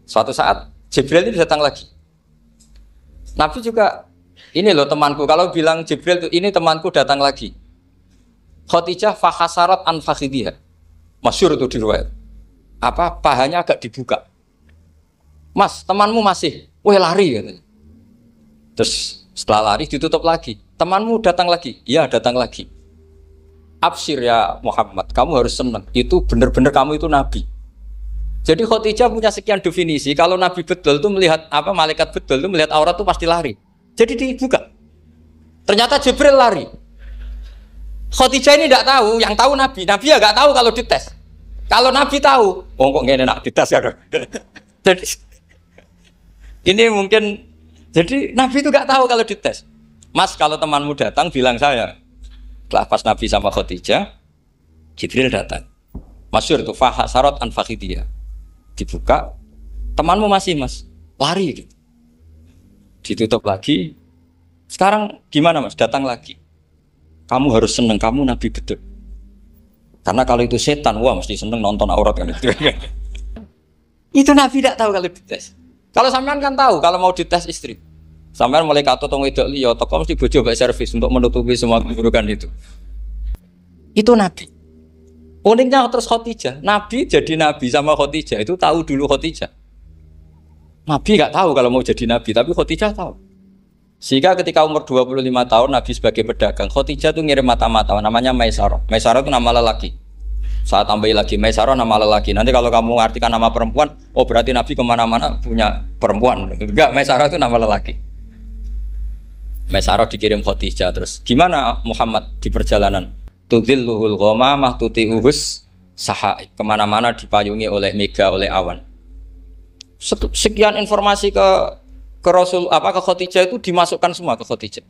Suatu saat Jibril itu datang lagi. Nabi juga, ini loh temanku. Kalau bilang Jibril itu ini temanku datang lagi. Khadijah fahasarat an fakhidhiha. Masyhur itu di riwayat. Apa pahanya agak dibuka. Mas, temanmu masih, weh lari katanya. Terus setelah lari ditutup lagi. Temanmu datang lagi. Iya, datang lagi. Absyir ya Muhammad, kamu harus senang. Itu benar-benar kamu itu nabi. Jadi Khadijah punya sekian definisi. Kalau nabi betul itu melihat apa malaikat betul itu melihat aurat itu pasti lari. Jadi dibuka. Ternyata Jibril lari. Khadijah ini tidak tahu, yang tahu nabi. Nabi ya nggak tahu kalau dites. Kalau nabi tahu, oh kok nggak enak dites ya. Jadi ini mungkin. Jadi nabi itu nggak tahu kalau dites. Mas, kalau temanmu datang bilang saya. Setelah pas Nabi sama Khadijah, Jibril datang. Masyhur itu fahasarat an fakhidhiha. Dibuka, temanmu masih mas, lari gitu. Ditutup lagi. Sekarang gimana mas? Datang lagi. Kamu harus seneng, kamu Nabi betul. Karena kalau itu setan, wah mesti seneng nonton aurat kan itu. Itu Nabi tidak tahu kalau dites. Kalau sampean kan tahu kalau mau dites istri. Sampean mulai kato tong wedok liya toko mesti bojo mbak servis untuk menutupi semua keburukan itu. Itu Nabi. Uniknya terus Khadijah. Nabi jadi Nabi sama Khadijah itu tahu dulu Khadijah. Nabi nggak tahu kalau mau jadi Nabi, tapi Khadijah tahu. Sehingga ketika umur 25 tahun Nabi sebagai pedagang, Khadijah tuh ngirim mata-mata namanya Maisarah. Maisarah itu nama lelaki. Saya tambahin lagi Maisarah nama lelaki. Nanti kalau kamu artikan nama perempuan, oh berarti Nabi kemana-mana punya perempuan. Enggak, Maisarah itu nama lelaki. Maisarah dikirim Khadijah. Terus gimana Muhammad di perjalanan? Tudhilluhul ghamamah tuti'uhus sahaib. Kemana-mana dipayungi oleh mega, oleh awan. Sekian informasi ke Rasul ke Khadijah itu dimasukkan semua ke Khadijah.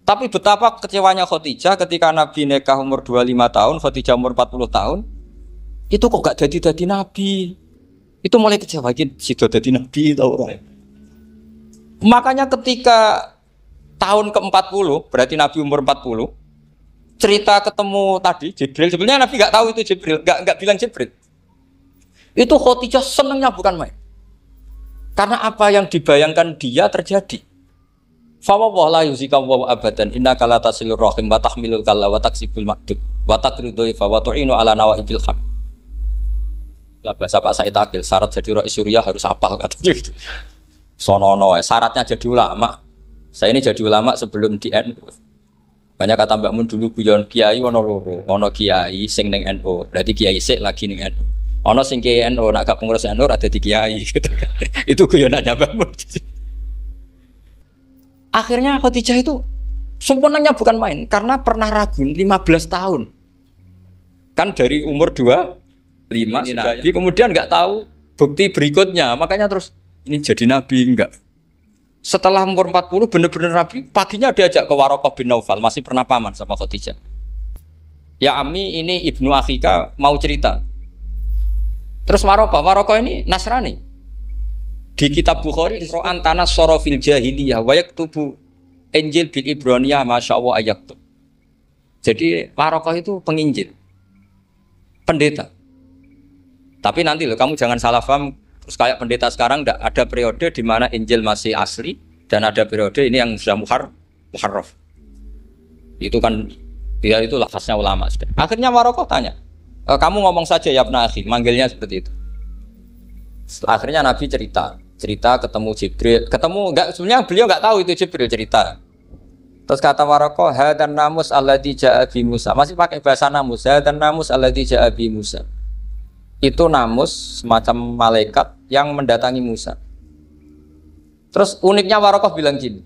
Tapi betapa kecewanya Khadijah ketika Nabi nikah umur 25 tahun, Khadijah umur 40 tahun. Itu kok gak jadi Nabi. Itu mulai kecewa gitu, sido jadi Nabi tahu. Makanya ketika tahun ke-40, berarti Nabi umur 40, cerita ketemu tadi Jibril, sebenarnya Nabi nggak tahu itu Jibril, nggak bilang Jibril. Itu Khadijah senangnya bukan main. Karena apa yang dibayangkan dia terjadi. Fa wa la yuzika wa abadan innaka la tasilur rahim wa tahmilul kalla wa taksibul maqdud wa taqridu fa wa tu'inu ala nawaibil haq. Lah bahasa Pak Said Akil, syarat jadi rais Suriah harus hafal katanya gitu. Sonono syaratnya jadi ulama. Saya ini jadi ulama sebelum di NU. Banyak kata Mbak Mun dulu guyon kiai ono loro, ono kiai sing ning NU, berarti kiai sik lagi ning NU. Ono sing kiai NU nak gak pengurus NU ada di kiai gitu kan. Itu guyonannya Mbak Mun. Akhirnya Khadijah itu sempurnanya bukan main karena pernah ragu 15 tahun. Kan dari umur 25 Nabi, kemudian nggak tahu bukti berikutnya, makanya terus ini jadi Nabi enggak. Setelah umur 40 benar-benar Nabi, paginya diajak ke Waraqah bin Naufal, masih pernah paman sama Khadijah. Ya Ami, ini ibnu Akhika mau cerita. Terus Waraqah ini Nasrani. Di kitab Bukhari, Ro'an tanah sorofil jahiliyah, wayak tubuh Injil bil Ibraniyah, Masya Allah ayaktub. Jadi Waraqah itu penginjil, pendeta. Tapi nanti loh, kamu jangan salah paham. Terus kayak pendeta sekarang ada periode di mana Injil masih asli dan ada periode ini yang sudah muharraf. Itu kan dia itu lafaznya ulama. Akhirnya Waraqah tanya, kamu ngomong saja ya Ibnu Akhi, manggilnya seperti itu. Akhirnya Nabi cerita ketemu Jibril, sebenarnya beliau nggak tahu itu Jibril cerita. Terus kata Waraqah, hadan namus alladzi ja'a bi Musa. Masih pakai bahasa namus, hadan namus alladzi ja'a bi Musa. Itu namus semacam malaikat yang mendatangi Musa. Terus uniknya Waraqah bilang gini,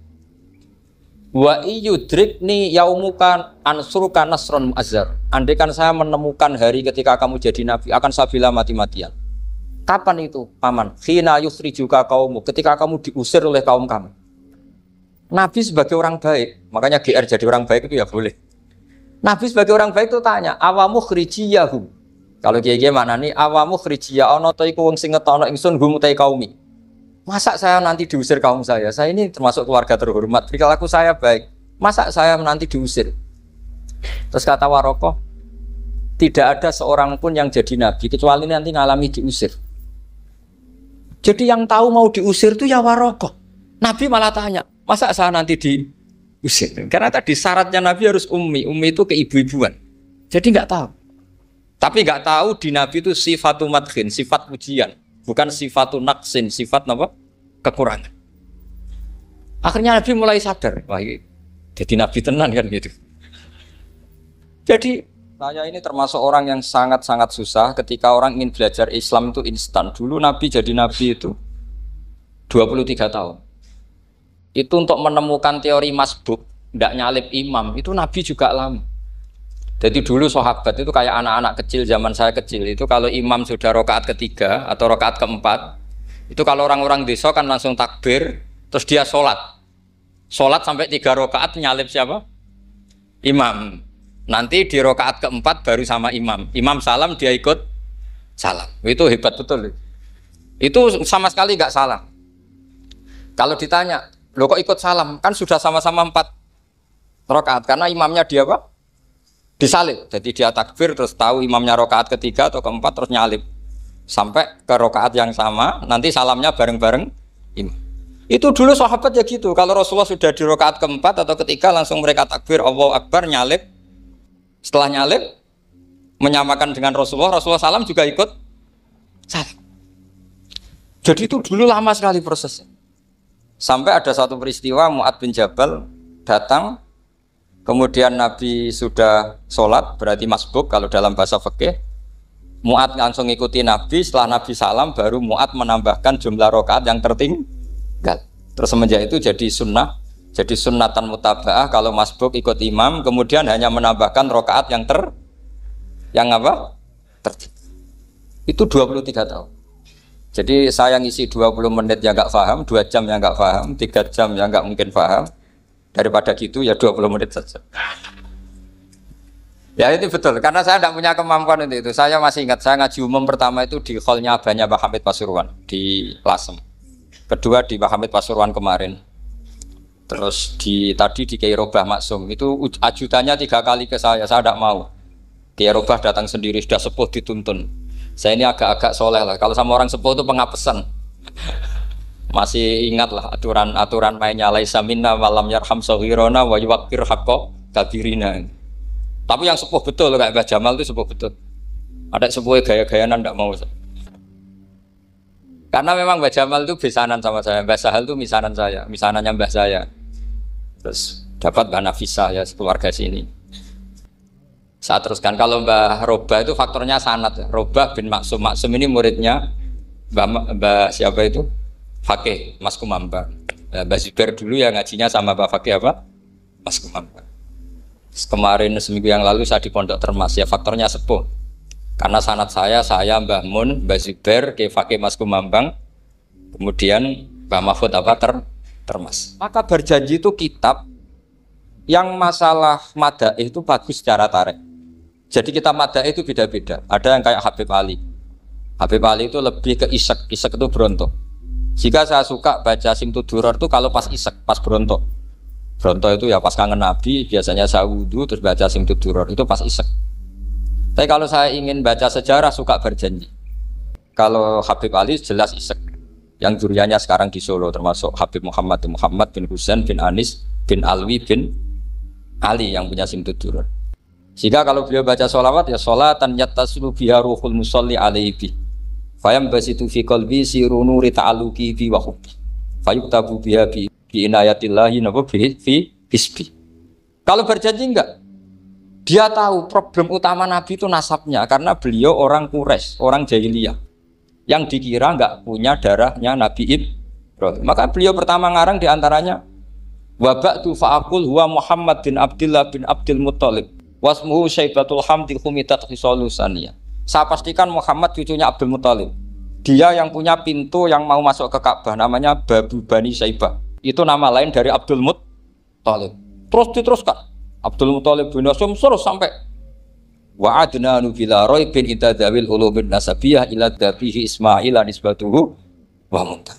wa iyudrikni yaumuka ansuruka nasron mu'azzar. Andaikan saya menemukan hari ketika kamu jadi nabi, akan saya bilang mati-matian. Kapan itu paman? Khina yukhrijuka kaumu, ketika kamu diusir oleh kaum kamu. Nabi sebagai orang baik, makanya GR jadi orang baik itu ya boleh. Nabi sebagai orang baik itu tanya, awamu khrijiyahum. Kalau kiai mana nih awamu khrijiyah ono ta iku wong sing ngetono ingsun hum ta kaumi. Masa saya nanti diusir kaum saya? Saya ini termasuk keluarga terhormat. Perilaku saya baik. Masa saya nanti diusir? Terus kata Waraqah, Tidak ada seorang pun yang jadi nabi kecuali nanti ngalami diusir. Jadi yang tahu mau diusir itu ya Warokoh. Nabi malah tanya, masa saya nanti diusir? Karena tadi syaratnya nabi harus ummi. Ummi itu keibu-ibuan. Jadi nggak tahu. Tapi nggak tahu di nabi itu sifatu madkhin, sifat pujian, bukan sifatu naksin, sifat apa? Kekurangan. Akhirnya nabi mulai sadar, wah jadi nabi tenan kan gitu. Jadi saya ini termasuk orang yang sangat-sangat susah ketika orang ingin belajar Islam itu instan. Dulu Nabi jadi Nabi itu 23 tahun. Itu untuk menemukan teori masbuk, tidak nyalip imam, itu Nabi juga lama. Jadi dulu sahabat itu kayak anak-anak kecil zaman saya kecil. Itu kalau imam sudah rakaat ketiga atau rakaat keempat, itu kalau orang-orang desa kan langsung takbir, terus dia sholat. Sholat sampai 3 rakaat nyalip siapa? Imam. Nanti di rakaat keempat baru sama imam. Imam salam dia ikut salam. Itu hebat betul. Itu sama sekali nggak salah. Kalau ditanya, lo kok ikut salam? Kan sudah sama-sama 4 rakaat karena imamnya dia apa? Disalib. Jadi dia takbir terus tahu imamnya rakaat ketiga atau keempat terus nyalip sampai ke rakaat yang sama. Nanti salamnya bareng-bareng imam. Itu dulu sahabat ya gitu. Kalau Rasulullah sudah di rakaat keempat atau ketiga langsung mereka takbir Allahu Akbar nyalip. Setelah nyalip menyamakan dengan Rasulullah, Rasulullah salam juga ikut salam. Jadi itu dulu lama sekali prosesnya. Sampai ada satu peristiwa Mu'ad bin Jabal datang, kemudian Nabi sudah sholat, berarti masbuk kalau dalam bahasa fikih. Mu'ad langsung ikuti Nabi, setelah Nabi salam baru Mu'ad menambahkan jumlah rakaat yang tertinggal. Terus semenjak itu jadi sunnah. Jadi sunnatan mutaba'ah kalau masbuk ikut imam, kemudian hanya menambahkan rakaat yang itu 23 tahun. Jadi saya ngisi 20 menit yang nggak paham, 2 jam yang nggak paham, 3 jam yang nggak mungkin paham. Daripada gitu ya 20 menit saja. Ya itu betul, karena saya tidak punya kemampuan untuk itu. Saya masih ingat, saya ngaji umum pertama itu di hallnya abahnya Pak Hamid Pasuruan di Lasem. Kedua di Pak Hamid Pasuruan kemarin. Terus tadi di Kiai Robah Maksum itu ajudannya 3 kali ke saya tidak mau. Kiai Robah datang sendiri, sudah sepuh dituntun. Saya ini agak-agak soleh lah. Kalau sama orang sepuh itu pengapesan. Masih ingat lah aturan mainnya laisa minna walam yarham saghirona wa yuwaqqir haqqa kabirina. Tapi yang sepuh betul kayak Mbah Jamal itu sepuh betul. Ada sepuh gaya-gayaan tidak mau. Karena memang Mbah Jamal itu besanan sama saya. Mbah Sahal itu misanannya Mbah saya. Terus dapat Mbah Nafisah ya keluarga sini. Saya teruskan kalau Mbah Robah itu faktornya sanad. Robah bin Maksum. Maksum ini muridnya Mbah siapa itu? Fakih Mas Kumambang. Mbah Zubair dulu ya ngajinya sama Mbah Fakih apa? Mas Kumambang. Kemarin seminggu yang lalu saya di Pondok Termas ya faktornya sepuh. Karena sanad saya Mbah Mun, Mbah Zubair, Kiai Fakih Mas Kumambang, kemudian Mbah Mahfud apa Termas. Maka berjanji itu kitab yang masalah madaih itu bagus secara tarik. Jadi kitab madaih itu beda-beda. Ada yang kayak Habib Ali. Habib Ali itu lebih ke isek itu berontok. Jika saya suka baca Simtud Duror itu kalau pas isek, pas berontok. Berontok itu ya pas kangen Nabi, biasanya saya wudhu terus baca Simtud Duror itu pas isek. Tapi kalau saya ingin baca sejarah suka berjanji. Kalau Habib Ali jelas isek. Yang duriannya sekarang di Solo termasuk Habib Muhammad bin Husain bin Anis bin Alwi bin Ali yang punya Simtud Duror. Jika kalau beliau baca sholawat ya sholatan yattasilu biha ruhul musalli alaihi bi. Fayam basitu fi qalbi siru nuri ta'aluki bi wa hubbi. Fayuktabu biha bi inayatillahi nabu fi hisbi. Kalau berjanji enggak? Dia tahu problem utama Nabi itu nasabnya karena beliau orang Quraisy, orang jahiliyah yang dikira enggak punya darahnya Nabi Ibrahim. Maka beliau pertama ngarang diantaranya wabatu fa'akul huwa Muhammad bin Abdullah bin Abdul Muttalib wasmuhu Syaibatul Hamdi Khumitat Khisalusaniyah. Saya pastikan Muhammad cucunya Abdul Muttalib. Dia yang punya pintu yang mau masuk ke Ka'bah namanya Babu Bani Syaibah. Itu nama lain dari Abdul Muttalib. Terus diteruskan. Abdul Muttalib bin Hasyim terus sampai wa adnanu bila raibin itadawil ulubin nasabiyah ila dabihi Ismail nisbatuhu wa muntah.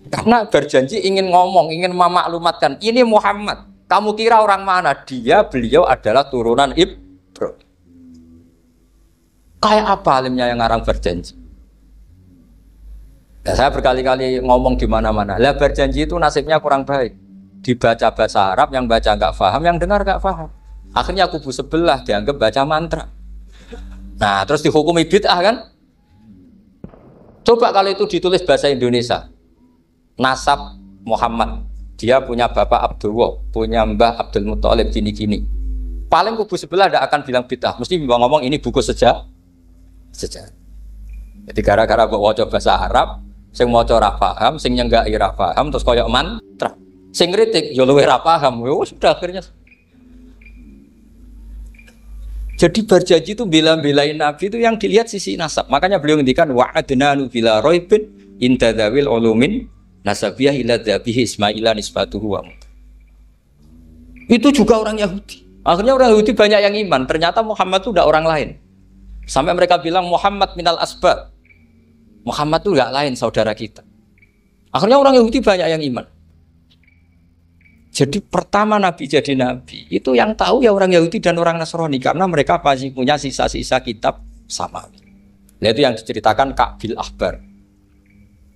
Karena berjanji ingin ngomong, ingin memaklumatkan ini Muhammad. Kamu kira orang mana? Beliau adalah turunan Ibrahim. Kayak apa alimnya yang ngarang berjanji? Nah, saya berkali-kali ngomong di mana-mana. Lah berjanji itu nasibnya kurang baik. Dibaca bahasa Arab, yang baca nggak paham, yang dengar nggak paham. Akhirnya kubu sebelah dianggap baca mantra. Nah, terus dihukumi bid'ah kan? Coba kalau itu ditulis bahasa Indonesia. Nasab Muhammad. Dia punya bapak Abdullah, punya mbah Abdul Muthalib gini-gini. Paling kubu sebelah tidak akan bilang bid'ah. Mesti ngomong ini buku sejarah. Jadi gara-gara bawa bahasa Arab, sing maca ora paham, sing nyenggak ora paham, terus koyo mantra. Sing kritik yo luwih ora paham. Sudah akhirnya. Jadi berjanji itu bela-belain Nabi itu yang dilihat sisi nasab. Makanya beliau ngendikan wa'adnanu bila raibin intadawil ulumin nasabiyah ila dzabihi ismaila nisbatuhu wa. Itu juga orang Yahudi. Akhirnya orang Yahudi banyak yang iman. Ternyata Muhammad itu tidak orang lain. Sampai mereka bilang Muhammad minal asbab. Muhammad itu enggak lain saudara kita. Akhirnya orang Yahudi banyak yang iman. Jadi pertama Nabi jadi Nabi itu yang tahu ya orang Yahudi dan orang Nasrani karena mereka masih punya sisa-sisa kitab samawi. Itu yang diceritakan Ka'bil Ahbar.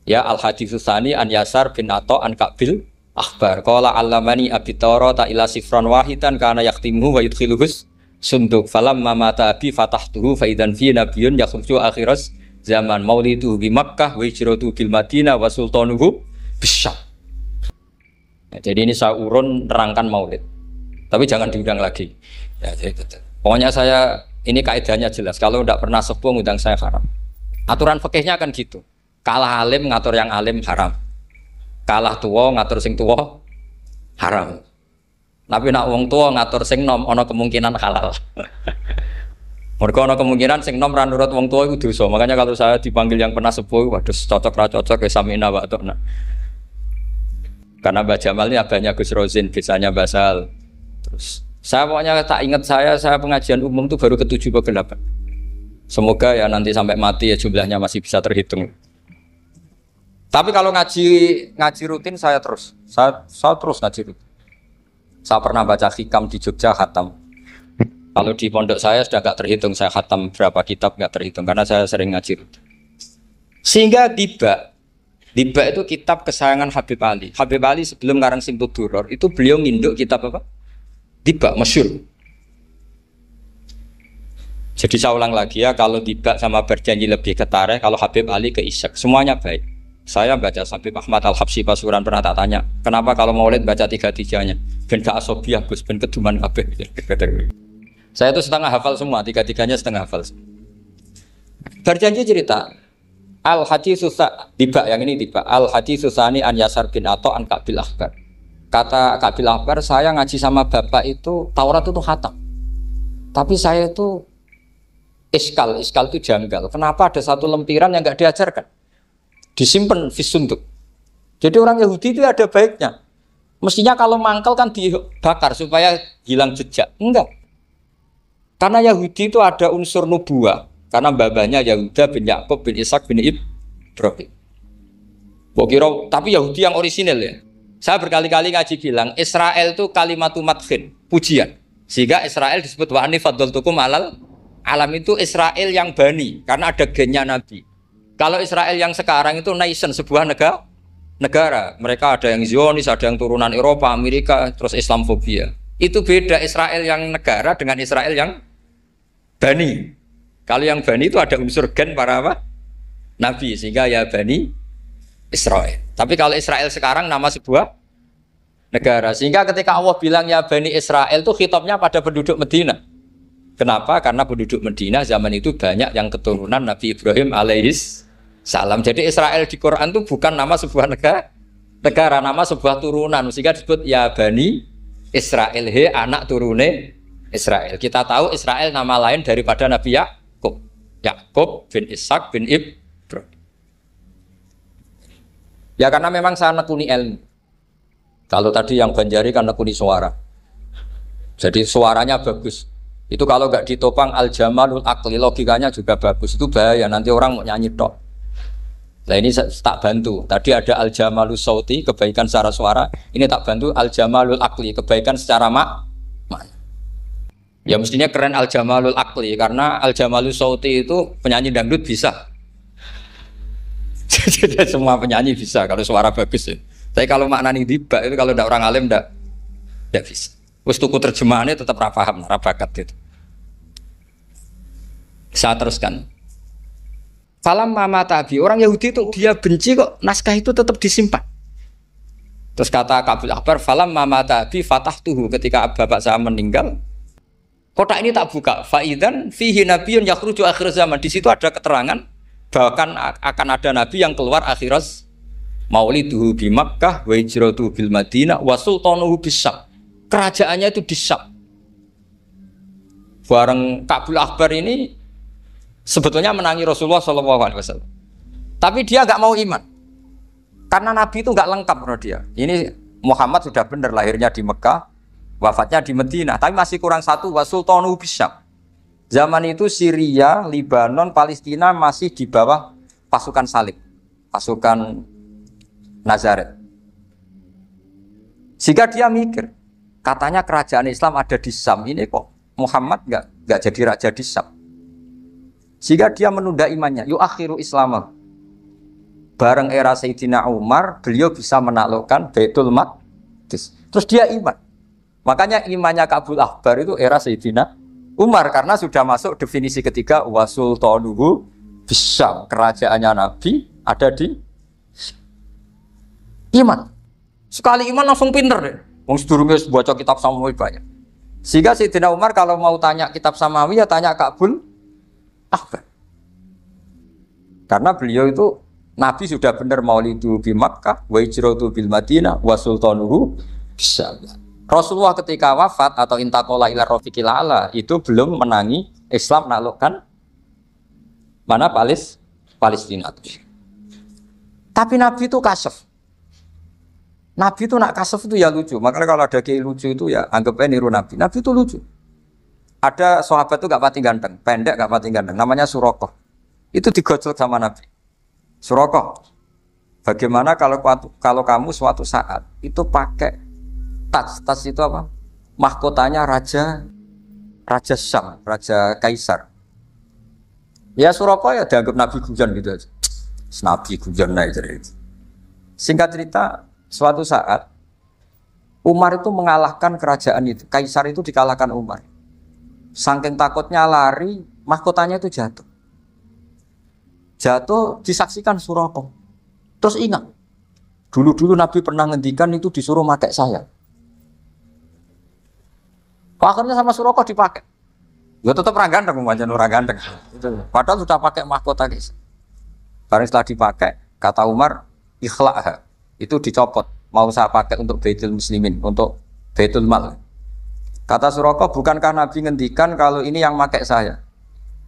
Ya al-haditsus tsani an Yasar bin Atha an Ka'bil Ahbar. Qala allamani abi Tawrata ila sifran wahidan kana yaktimuhu wa yudkhiluhus sunduk falamma mata abi fatahtuhu fa idzan fi nabiyyun yakhruju akhiras zaman maulidu bi Makkah wa hijratu bil Madinah wa sultanuhu bisyam. Ya, jadi ini saya urun nerangkan maulid, tapi jangan diundang lagi. Ya, jadi, pokoknya saya ini kaidahnya jelas. Kalau tidak pernah sepuh ngundang saya haram. Aturan fikihnya kan gitu. Kalah alim ngatur yang alim haram. Kalah tua ngatur sing tua haram. Tapi nak wong tua ngatur sing nom, ono kemungkinan halal. Mereka ono kemungkinan sing nom ranurut wong tua itu dosa. Makanya kalau saya dipanggil yang pernah sepuh, waduh cocok ra cocok ya samina wa atona. Karena Mbak Jamal ini abahnya Gus Rozin, bisanya Basal. Terus saya pokoknya tak ingat saya pengajian umum itu baru ke-7 atau ke-8. Semoga ya nanti sampai mati ya jumlahnya masih bisa terhitung. Tapi kalau ngaji rutin saya terus ngaji rutin. Saya pernah baca hikam di Jogja khatam. Kalau di pondok saya sudah nggak terhitung saya khatam berapa kitab nggak terhitung karena saya sering ngaji rutin. Sehingga Diba itu kitab kesayangan Habib Ali. Habib Ali sebelum ngarang Simtud Duror itu beliau nginduk kitab apa? Diba, masyhur. Jadi saya ulang lagi ya, kalau Diba sama berjanji lebih ke tarikh, kalau Habib Ali ke Isyak, semuanya baik. Saya baca Habib Ahmad Al-Habsyi Pasuruan pernah tak tanya, kenapa kalau maulid baca 3-3-nya? Ben gak asobiah Gus, ben keduman kabeh. Saya itu setengah hafal semua, 3-3-nya setengah hafal. Berjanji cerita Al-Haditsus Diba yang ini Diba Al-Haditsus tsani an Yasar bin Atha an Ka'bil Ahbar. Kata Ka'bil Ahbar, saya ngaji sama bapak itu Taurat itu khatam. Tapi saya itu iskal itu janggal. Kenapa ada satu lempiran yang enggak diajarkan? Disimpan fisunduk. Jadi orang Yahudi itu ada baiknya. Mestinya kalau mangkal kan dibakar supaya hilang jejak. Enggak. Karena Yahudi itu ada unsur nubuwah. Karena babanya Yahuda bin Yakub bin Ishak bin Ibrahim. Tapi Yahudi yang orisinal ya. Saya berkali-kali ngaji bilang Israel itu kalimatu madkhin, pujian. Sehingga Israel disebut wa ani faddaltukum alal alam itu Israel yang bani karena ada gennya Nabi. Kalau Israel yang sekarang itu nation, sebuah negara. Mereka ada yang Zionis, ada yang turunan Eropa, Amerika, terus Islamfobia. Itu beda Israel yang negara dengan Israel yang bani. Kalau yang Bani itu ada unsur gen para apa? Nabi, sehingga ya Bani Israel. Tapi kalau Israel sekarang nama sebuah negara. Sehingga ketika Allah bilang ya Bani Israel itu khitabnya pada penduduk Medina. Kenapa? Karena penduduk Medina zaman itu banyak yang keturunan Nabi Ibrahim alaihis salam. Jadi Israel di Quran itu bukan nama sebuah negara, nama sebuah turunan. Sehingga disebut ya Bani Israel, he anak turune Israel. Kita tahu Israel nama lain daripada Nabi Yakub bin Ishak bin Ibrahim. Ya karena memang saya nekuni ilmu. Kalau tadi yang Banjari kan nekuni suara. Jadi suaranya bagus. Itu kalau nggak ditopang al-jamalul akli, logikanya juga bagus. Itu bahaya, nanti orang mau nyanyi tok. Nah ini tak bantu. Tadi ada al-jamalul sauti, kebaikan secara suara. Ini tak bantu al-jamalul akli, kebaikan secara makna. Ya mestinya keren Al Jamalul Akli karena Al Jamalul Sauti itu penyanyi dangdut bisa. Jadi semua penyanyi bisa kalau suara bagus ya. Tapi kalau maknani tiba itu kalau tidak orang alim tidak bisa. Wes tuku terjemahannya tetap ra paham, ra bakat itu. Saya teruskan. Falam mama tabi orang Yahudi itu dia benci kok naskah itu tetap disimpan. Terus kata Kabul Akbar, falam mama tabi fatahtuhu ketika bapak saya meninggal. Kotak ini tak buka. Faidan fihi nabiyyun yakhruju akhir zaman. Di situ ada keterangan bahkan akan ada nabi yang keluar akhirat mauliduhu bi Makkah wa hijratuhu bil Madinah wa sultanuhu bis-Syam. Kerajaannya itu di Syam. Bareng Kabul Akbar ini sebetulnya menangi Rasulullah SAW. Tapi dia nggak mau iman. Karena nabi itu nggak lengkap menurut dia. Ini Muhammad sudah benar lahirnya di Mekah, wafatnya di Madinah, tapi masih kurang satu, wa sultanuhu bis-Syam. Zaman itu Syria, Lebanon, Palestina masih di bawah pasukan Salib, pasukan Nazaret. Sehingga dia mikir, katanya kerajaan Islam ada di Syam, ini kok Muhammad nggak jadi raja di Syam. Sehingga dia menunda imannya, yuakhiru Islamah. Bareng era Sayyidina Umar, beliau bisa menaklukkan Baitul Maqdis. Terus dia iman. Makanya imannya Kabul Akbar itu era Sayyidina Umar karena sudah masuk definisi ketiga wa sultanuhu bis-Syam. Kerajaannya Nabi ada di iman. Sekali iman langsung pinter deh. Wong sedurunge baca kitab Samawi banyak. Sehingga Sayyidina Umar kalau mau tanya kitab Samawi ya tanya Kabul Akbar. Karena beliau itu Nabi sudah benar maulidu bi Makkah wa hijratu bil Madinah wa sultanuhu bis-Syam. Rasulullah ketika wafat atau intaqala ila rafiqil a'la itu belum menangi Islam menaklukkan mana Palestina. Tapi Nabi itu kasyaf. Nabi itu nak kasyaf itu ya lucu. Makanya kalau ada kiai lucu itu ya anggapnya niru Nabi. Nabi itu lucu. Ada sahabat itu gak pati ganteng, pendek gak pati ganteng. Namanya Surakoh. Itu digojlok sama Nabi. Surakoh, bagaimana kalau kamu suatu saat itu pakai tas itu apa? Mahkotanya raja Syam, raja Kaisar. Ya Surakoh ya dianggap Nabi Gujan gitu aja. Nabi Gujan aja itu. Singkat cerita, suatu saat Umar itu mengalahkan kerajaan itu. Kaisar itu dikalahkan Umar. Saking takutnya lari, mahkotanya itu jatuh. Jatuh disaksikan Surakoh. Terus ingat, dulu Nabi pernah ngendikan itu disuruh pakai saya. Akhirnya sama Surakoh dipakai. Ya tetap orang ganteng, orang ganteng. Padahal sudah pakai mahkota guys. Karena setelah dipakai, kata Umar, ikhla'ha. Itu dicopot. Mau saya pakai untuk Baitul Muslimin, untuk Baitul Mal. Kata Surakoh, bukankah Nabi ngendikan kalau ini yang pakai saya?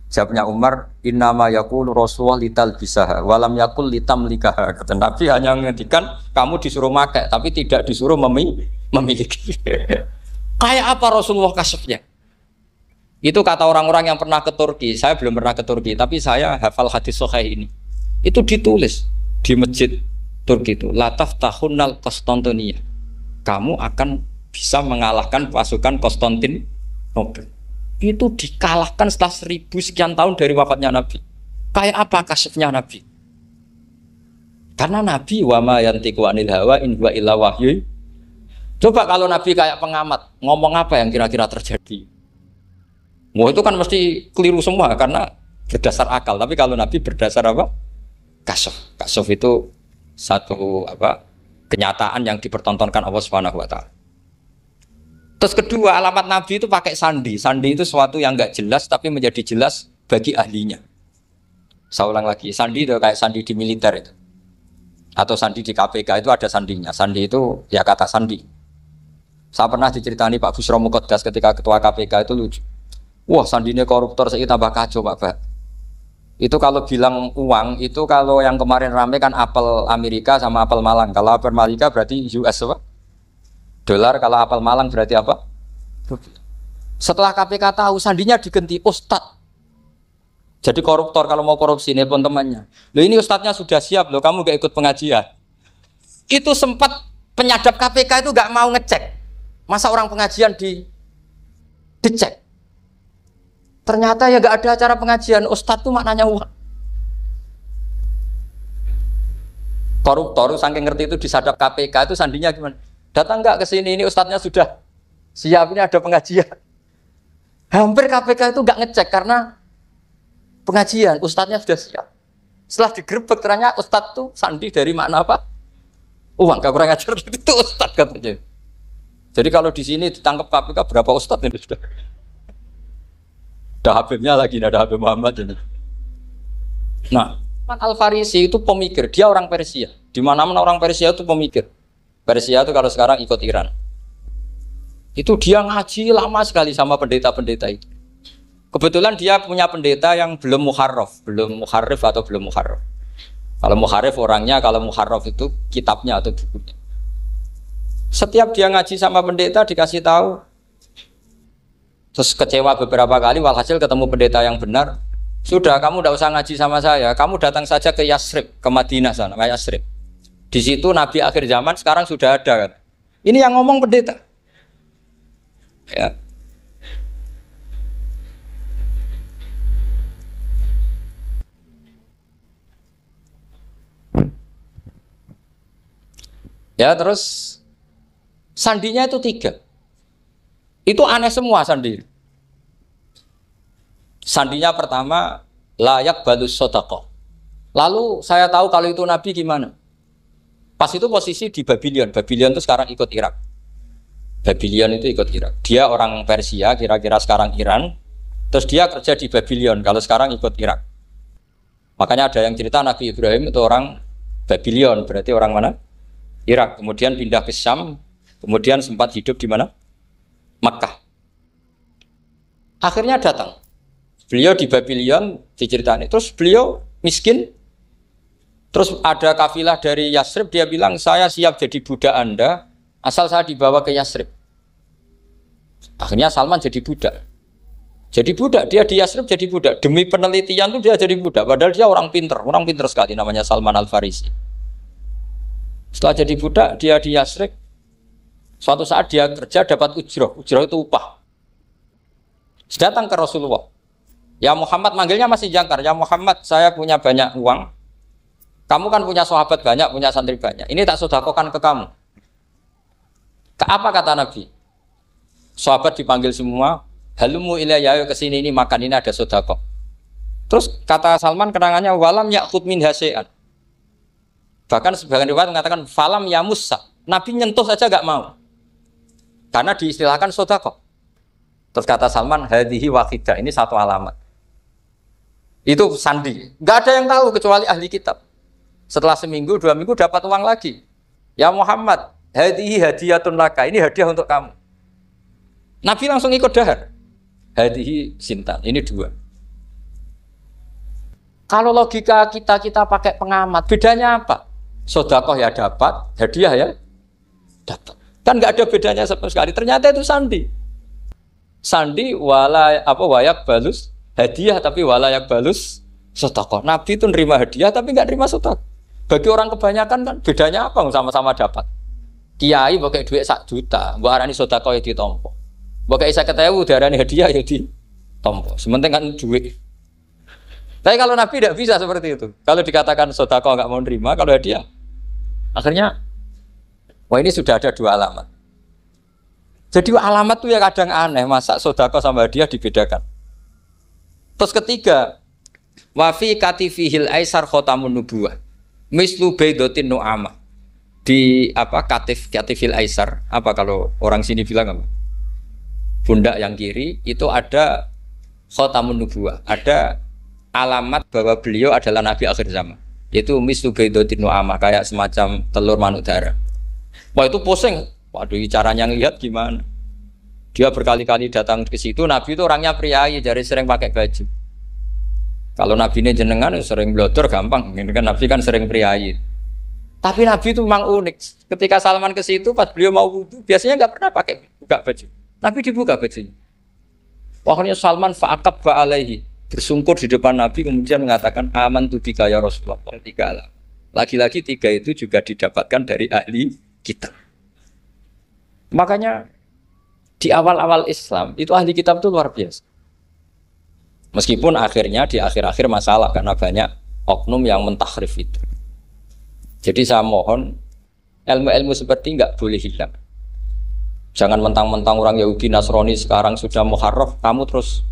Jawabnya Umar, innama yaqulu Rasulullah lital bisaha walam yaqul litam likaha. Kata Nabi hanya ngendikan kamu disuruh pakai tapi tidak disuruh memiliki. Kayak apa Rasulullah kasyafnya? Itu kata orang-orang yang pernah ke Turki. Saya belum pernah ke Turki, tapi saya hafal hadis sahih ini. Itu ditulis di masjid Turki itu, la taftahunnal Konstantinia. Kamu akan bisa mengalahkan pasukan Konstantinopel. Itu dikalahkan setelah 1000 sekian tahun dari wafatnya Nabi. Kayak apa kasyafnya Nabi? Karena Nabi wa ma yantiqu anil hawa in huwa illa wahyu. Coba kalau Nabi kayak pengamat, ngomong apa yang kira-kira terjadi? Wah itu kan mesti keliru semua karena berdasar akal. Tapi kalau Nabi berdasar apa? Kasyaf. Kasyaf itu satu apa? Kenyataan yang dipertontonkan Allah Subhanahu wa taala. Terus kedua, alamat Nabi itu pakai sandi. Sandi itu sesuatu yang enggak jelas tapi menjadi jelas bagi ahlinya. Saya ulang lagi, sandi itu kayak sandi di militer itu. Atau sandi di KPK itu ada sandinya. Sandi itu ya kata sandi. Saya pernah diceritani Pak Busro Muqaddas ketika ketua KPK itu lucu. Wah, sandinya koruptor saya tambah kacau Pak. Itu kalau bilang uang, itu kalau yang kemarin rame kan apel Amerika sama apel Malang. Kalau apel Amerika berarti US apa? Dolar, kalau apel Malang berarti apa? Setelah KPK tahu sandinya diganti Ustadz. Jadi koruptor kalau mau korupsi ini pun temannya. Loh ini Ustadznya sudah siap loh, kamu gak ikut pengajian. Itu sempat penyadap KPK itu gak mau ngecek. Masa orang pengajian dicek. Ternyata ya nggak ada acara pengajian. Ustadz tuh maknanya uang. Koruptor saking ngerti itu disadap KPK itu sandinya gimana? Datang nggak ke sini, ini ustadznya sudah siap, ini ada pengajian. Hampir KPK itu nggak ngecek karena pengajian, ustadznya sudah siap. Setelah digerebek ternyata ustadz tuh sandi dari makna apa? Uang, gak kurang ajar itu ustadz katanya. Jadi kalau di sini ditangkap KPK berapa ustadz ini sudah? Ada Habibnya lagi, ada Habib Muhammad ini. Nah, Al-Farisi itu pemikir, dia orang Persia. Di mana-mana orang Persia itu pemikir. Persia itu kalau sekarang ikut Iran. Itu dia ngaji lama sekali sama pendeta-pendeta itu. Kebetulan dia punya pendeta yang belum muharraf, belum muharrif atau belum muharraf. Kalau muharrif orangnya, kalau muharraf itu kitabnya atau bukunya. Setiap dia ngaji sama pendeta dikasih tahu, terus kecewa beberapa kali, walhasil ketemu pendeta yang benar. Sudah, kamu tidak usah ngaji sama saya, kamu datang saja ke Yasrib, ke Madinah sana, ke Yasrib. Di situ Nabi akhir zaman sekarang sudah ada kan. Ini yang ngomong pendeta. Ya. Ya terus sandinya itu 3. Itu aneh semua sandi. Sandinya pertama layak balus sodako. Lalu saya tahu kalau itu Nabi gimana. Pas itu posisi di Babylon. Babylon itu sekarang ikut Irak. Babylon itu ikut Irak. Dia orang Persia, kira-kira sekarang Iran. Terus dia kerja di Babylon. Kalau sekarang ikut Irak. Makanya ada yang cerita Nabi Ibrahim itu orang Babylon. Berarti orang mana? Irak. Kemudian pindah ke Syam. Kemudian sempat hidup di mana? Makkah. Akhirnya datang. Beliau di Babylon diceritain. Terus beliau miskin. Terus ada kafilah dari Yasrib, dia bilang saya siap jadi budak Anda asal saya dibawa ke Yasrib. Akhirnya Salman jadi budak. Jadi budak, dia di Yasrib jadi budak. Demi penelitian tuh dia jadi budak. Padahal dia orang pinter sekali namanya Salman Al-Farisi. Setelah jadi budak, dia di Yasrib. Suatu saat dia kerja dapat ujroh. Ujroh itu upah. Datang ke Rasulullah. Ya Muhammad, manggilnya masih jangkar. Ya Muhammad, saya punya banyak uang. Kamu kan punya sahabat banyak, punya santri banyak. Ini tak sedekahkan ke kamu. Apa kata Nabi? Sahabat dipanggil semua. Halumu ilayya, ke sini ini makan, ini ada sedekah. Terus kata Salman kenangannya walam ya'khud min hasya'an. Bahkan sebagian riwayat mengatakan falam ya musa. Nabi nyentuh saja gak mau. Karena diistilahkan sedekah. Terus kata Salman hadhihi waqidah, ini satu alamat. Itu sandi. Gak ada yang tahu kecuali ahli kitab. Setelah seminggu, 2 minggu dapat uang lagi. Ya Muhammad, hadihi hadiyatun laka. Ini hadiah untuk kamu. Nabi langsung ikut dahar. Hadihi sintan. Ini 2. Kalau logika kita pakai pengamat, bedanya apa? Sedekah ya dapat, hadiah ya dapat. Kan nggak ada bedanya sama sekali. Ternyata itu sandi. Sandi wayak balus hadiah tapi walayak balus sedekah. Nabi itu nerima hadiah tapi nggak nerima sedekah. Bagi orang kebanyakan kan bedanya apa? Sama-sama dapat. Kiai pakai duit 1 juta, mbok arani sedekah ya ditompo. Mbok kayak 50.000 diarani hadiah ya ditompo. Sementing kan duit. Tapi kalau Nabi tidak bisa seperti itu. Kalau dikatakan sedekah nggak mau nerima, kalau hadiah akhirnya wah ini sudah ada 2 alamat. Jadi alamat tuh ya kadang aneh, masa sedekah sama hadiah dibedakan. Terus ketiga, wa fi katifihil aisar khatamun nubuwah. Mislu baidotin nu'amah. Di katifil aisar, apa kalau orang sini bilang apa? Pundak yang kiri itu ada khatamun nubuwah, ada alamat bahwa beliau adalah nabi akhir zaman. Yaitu mislu baidotin nu'amah, kayak semacam telur manuk darah. Wah itu pusing. Waduh, caranya ngelihat gimana? Dia berkali-kali datang ke situ. Nabi itu orangnya priayi, jadi sering pakai baju. Kalau Nabi ini jenengan sering blodor gampang, ini kan Nabi kan sering priayi. Tapi Nabi itu memang unik. Ketika Salman ke situ, pas beliau mau wudu, biasanya nggak pernah pakai buka baju. Nabi dibuka bajunya. Akhirnya Salman fa'aqab ba'alaihi, bersungkur di depan Nabi, kemudian mengatakan aman tu bika ya Rasulullah. 3 alam. Lagi-lagi 3 itu juga didapatkan dari ahli kitab. Makanya di awal-awal Islam itu ahli kitab itu luar biasa. Meskipun akhirnya di akhir-akhir masalah karena banyak oknum yang mentahrif itu. Jadi saya mohon ilmu-ilmu seperti nggak boleh hilang. Jangan mentang-mentang orang Yahudi Nasrani sekarang sudah muharraf, kamu terus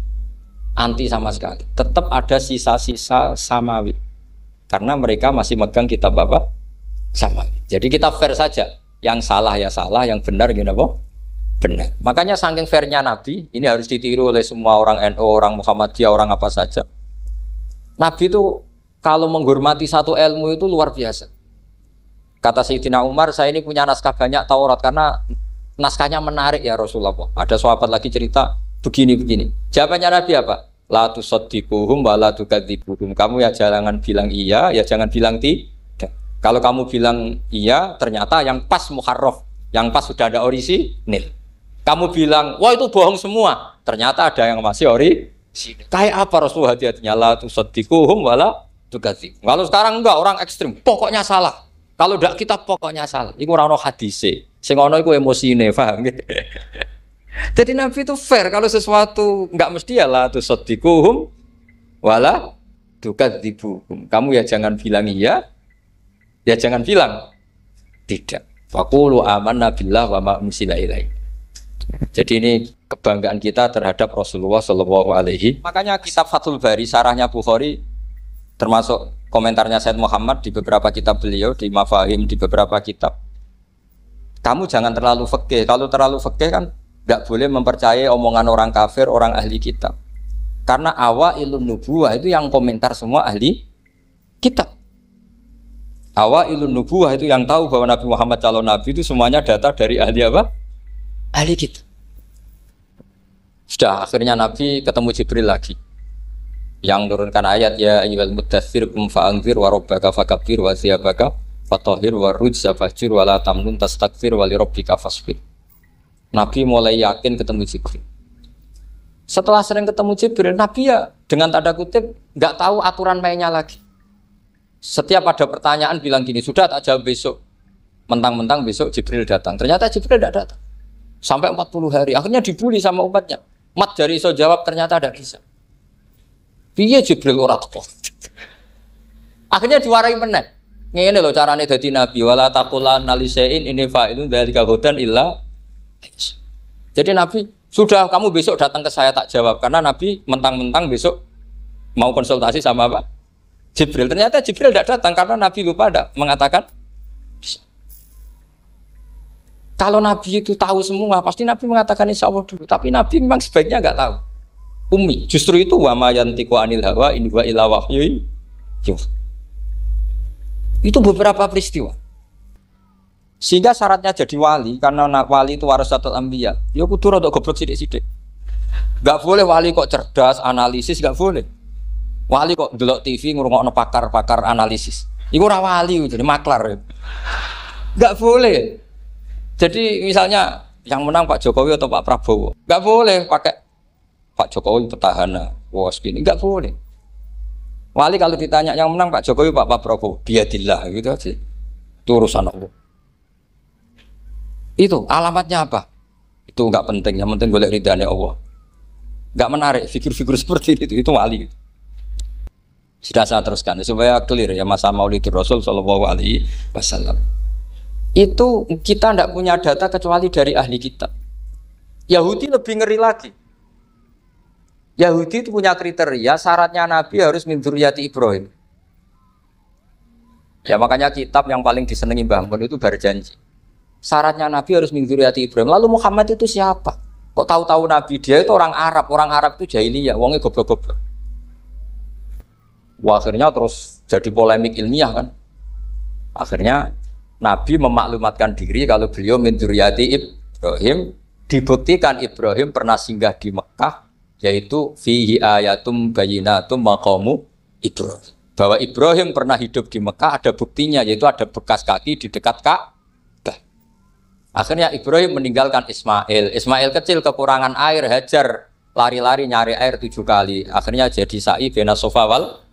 anti sama sekali. Tetap ada sisa-sisa samawi. Karena mereka masih megang kitab apa? Samawi. Jadi kita fair saja. Yang salah ya salah, yang benar gini apa? Benar. Makanya saking fairnya Nabi, ini harus ditiru oleh semua orang NU, orang Muhammadiyah, orang apa saja. Nabi itu kalau menghormati satu ilmu itu luar biasa. Kata Sayyidina Umar, saya ini punya naskah banyak Taurat karena naskahnya menarik ya Rasulullah. Ada sahabat lagi cerita begini-begini. Jawabannya Nabi apa? La tusaddiquhum wa la tukadzibuhum. Kamu ya jangan bilang iya, ya jangan bilang tidak. Kalau kamu bilang iya, ternyata yang pas muharraf, yang pas sudah ada orisinil. Kamu bilang, wah itu bohong semua. Ternyata ada yang masih orisinil. Kayak apa Rasulullah hati-hatinya? La tusaddiquhum wa la tukadzibhum. Kalau sekarang enggak, orang ekstrim, pokoknya salah. Kalau tidak kita pokoknya salah. Iku ora ono hadise. Sing ono iku emosine, paham nggih? Jadi Nabi itu fair kalau sesuatu enggak mesti ya la tusaddiquhum wala tukadzibhum. Kamu ya jangan bilang iya, ya jangan bilang tidak. Faqulu amanna billah wa ma unzila ilaihi. Jadi ini kebanggaan kita terhadap Rasulullah Shallallahu Alaihi. Makanya kitab Fathul Bari, sarahnya Bukhari, termasuk komentarnya Said Muhammad di beberapa kitab beliau, di Mafahim, di beberapa kitab. Kamu jangan terlalu fikih. Kalau terlalu fikih kan tidak boleh mempercayai omongan orang kafir, orang ahli kitab. Karena awailun nubuwah itu yang komentar semua ahli kitab. Awailun nubuwah itu yang tahu bahwa Nabi Muhammad calon Nabi itu semuanya data dari ahli apa? Ahli kitab. Sudah akhirnya Nabi ketemu Jibril lagi yang menurunkan ayat ya ayyuhal muddatsir qum fa'anzir wa rabbaka fakabbir wa thiyabaka fatahhir wa rujza fahjur wa la tamnun tastakbir wa li rabbika fasbir. Nabi mulai yakin ketemu Jibril. Setelah sering ketemu Jibril, Nabi ya dengan tanda kutip nggak tahu aturan mainnya lagi. Setiap ada pertanyaan bilang gini, sudah tak jawab besok. Mentang-mentang besok Jibril datang. Ternyata Jibril tidak datang. Sampai 40 hari. Akhirnya dibully sama umatnya. Mat dari iso jawab ternyata tidak bisa. Piye Jibril ora teko. Akhirnya diwarai meneh. Ngene lho carane dadi nabi wala taqulanna lisain ini fa'ilun dzalika hudan illa. Jadi Nabi, sudah kamu besok datang ke saya tak jawab karena Nabi mentang-mentang besok mau konsultasi sama apa? Jibril. Ternyata Jibril tidak datang karena Nabi lupa ada mengatakan. Kalau Nabi itu tahu semua, pasti Nabi mengatakan insya Allah dulu. Tapi Nabi memang sebaiknya nggak tahu. Ummi. Justru itu wa ma yantiqu anil hawa in huwa illa wahyun. Itu beberapa peristiwa. Sehingga syaratnya jadi wali, karena wali itu warasatul anbiya. Ya kudu rada goblok sithik-sithik. Nggak boleh wali kok cerdas, analisis nggak boleh. Wali kok delok TV ngrungokno pakar-pakar analisis. Iku ora wali, jadi maklar. Nggak boleh. Jadi misalnya yang menang Pak Jokowi atau Pak Prabowo, nggak boleh pakai Pak Jokowi petahana, wos gini, nggak boleh. Wali kalau ditanya yang menang Pak Jokowi Pak Prabowo, biadillah gitu aja. Itu urusan Allah. Itu alamatnya apa? Itu nggak penting, yang penting golek ridhanya Allah. Nggak menarik figur-figur seperti itu wali. Sudah saya teruskan supaya clear ya masa Maulidur Rasul Shallallahu Alaihi Wasallam. Itu kita tidak punya data kecuali dari ahli kitab. Yahudi lebih ngeri lagi. Yahudi itu punya kriteria syaratnya Nabi harus min dzurriyyati Ibrahim. Ya makanya kitab yang paling disenangi Mbah Mun itu Berjanji. Syaratnya Nabi harus min dzurriyyati Ibrahim. Lalu Muhammad itu siapa? Kok tahu-tahu Nabi dia itu orang Arab. Orang Arab itu jahiliyah, wongnya goblok-goblok. Wah, akhirnya terus jadi polemik ilmiah kan. Akhirnya Nabi memaklumatkan diri kalau beliau min dzurriyyati Ibrahim, dibuktikan Ibrahim pernah singgah di Mekah, yaitu fihi ayatum bayyinatum maqamu Ibrahim. Bahwa Ibrahim pernah hidup di Mekah ada buktinya, yaitu ada bekas kaki di dekat Ka'bah. Akhirnya Ibrahim meninggalkan Ismail. Ismail kecil kekurangan air, Hajar lari-lari nyari air 7 kali. Akhirnya jadi sa'i bena Safa wal.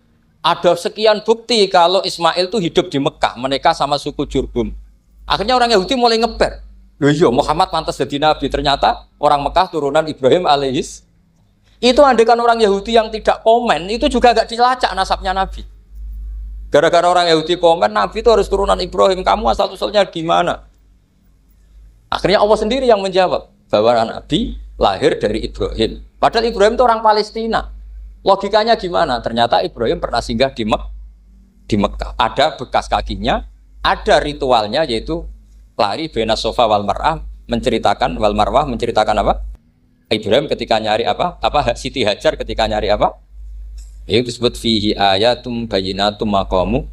Ada sekian bukti kalau Ismail itu hidup di Mekah, menikah sama suku Jurhum. Akhirnya orang Yahudi mulai ngeper. Loh iya, Muhammad pantas jadi nabi. Ternyata orang Mekah turunan Ibrahim alaihis. Itu andekan orang Yahudi yang tidak komen, itu juga gak dilacak nasabnya Nabi. Gara-gara orang Yahudi komen, Nabi itu harus turunan Ibrahim. Kamu asal-usulnya gimana? Akhirnya Allah sendiri yang menjawab bahwa Nabi lahir dari Ibrahim. Padahal Ibrahim itu orang Palestina. Logikanya gimana? Ternyata Ibrahim pernah singgah di Mekah. Ada bekas kakinya, ada ritualnya yaitu lari bena sofa wal mar'ah, menceritakan wal marwah, menceritakan apa? Ibrahim ketika nyari apa? Siti Hajar ketika nyari apa? Itu disebut fihi ayatum bayyinatum maqamu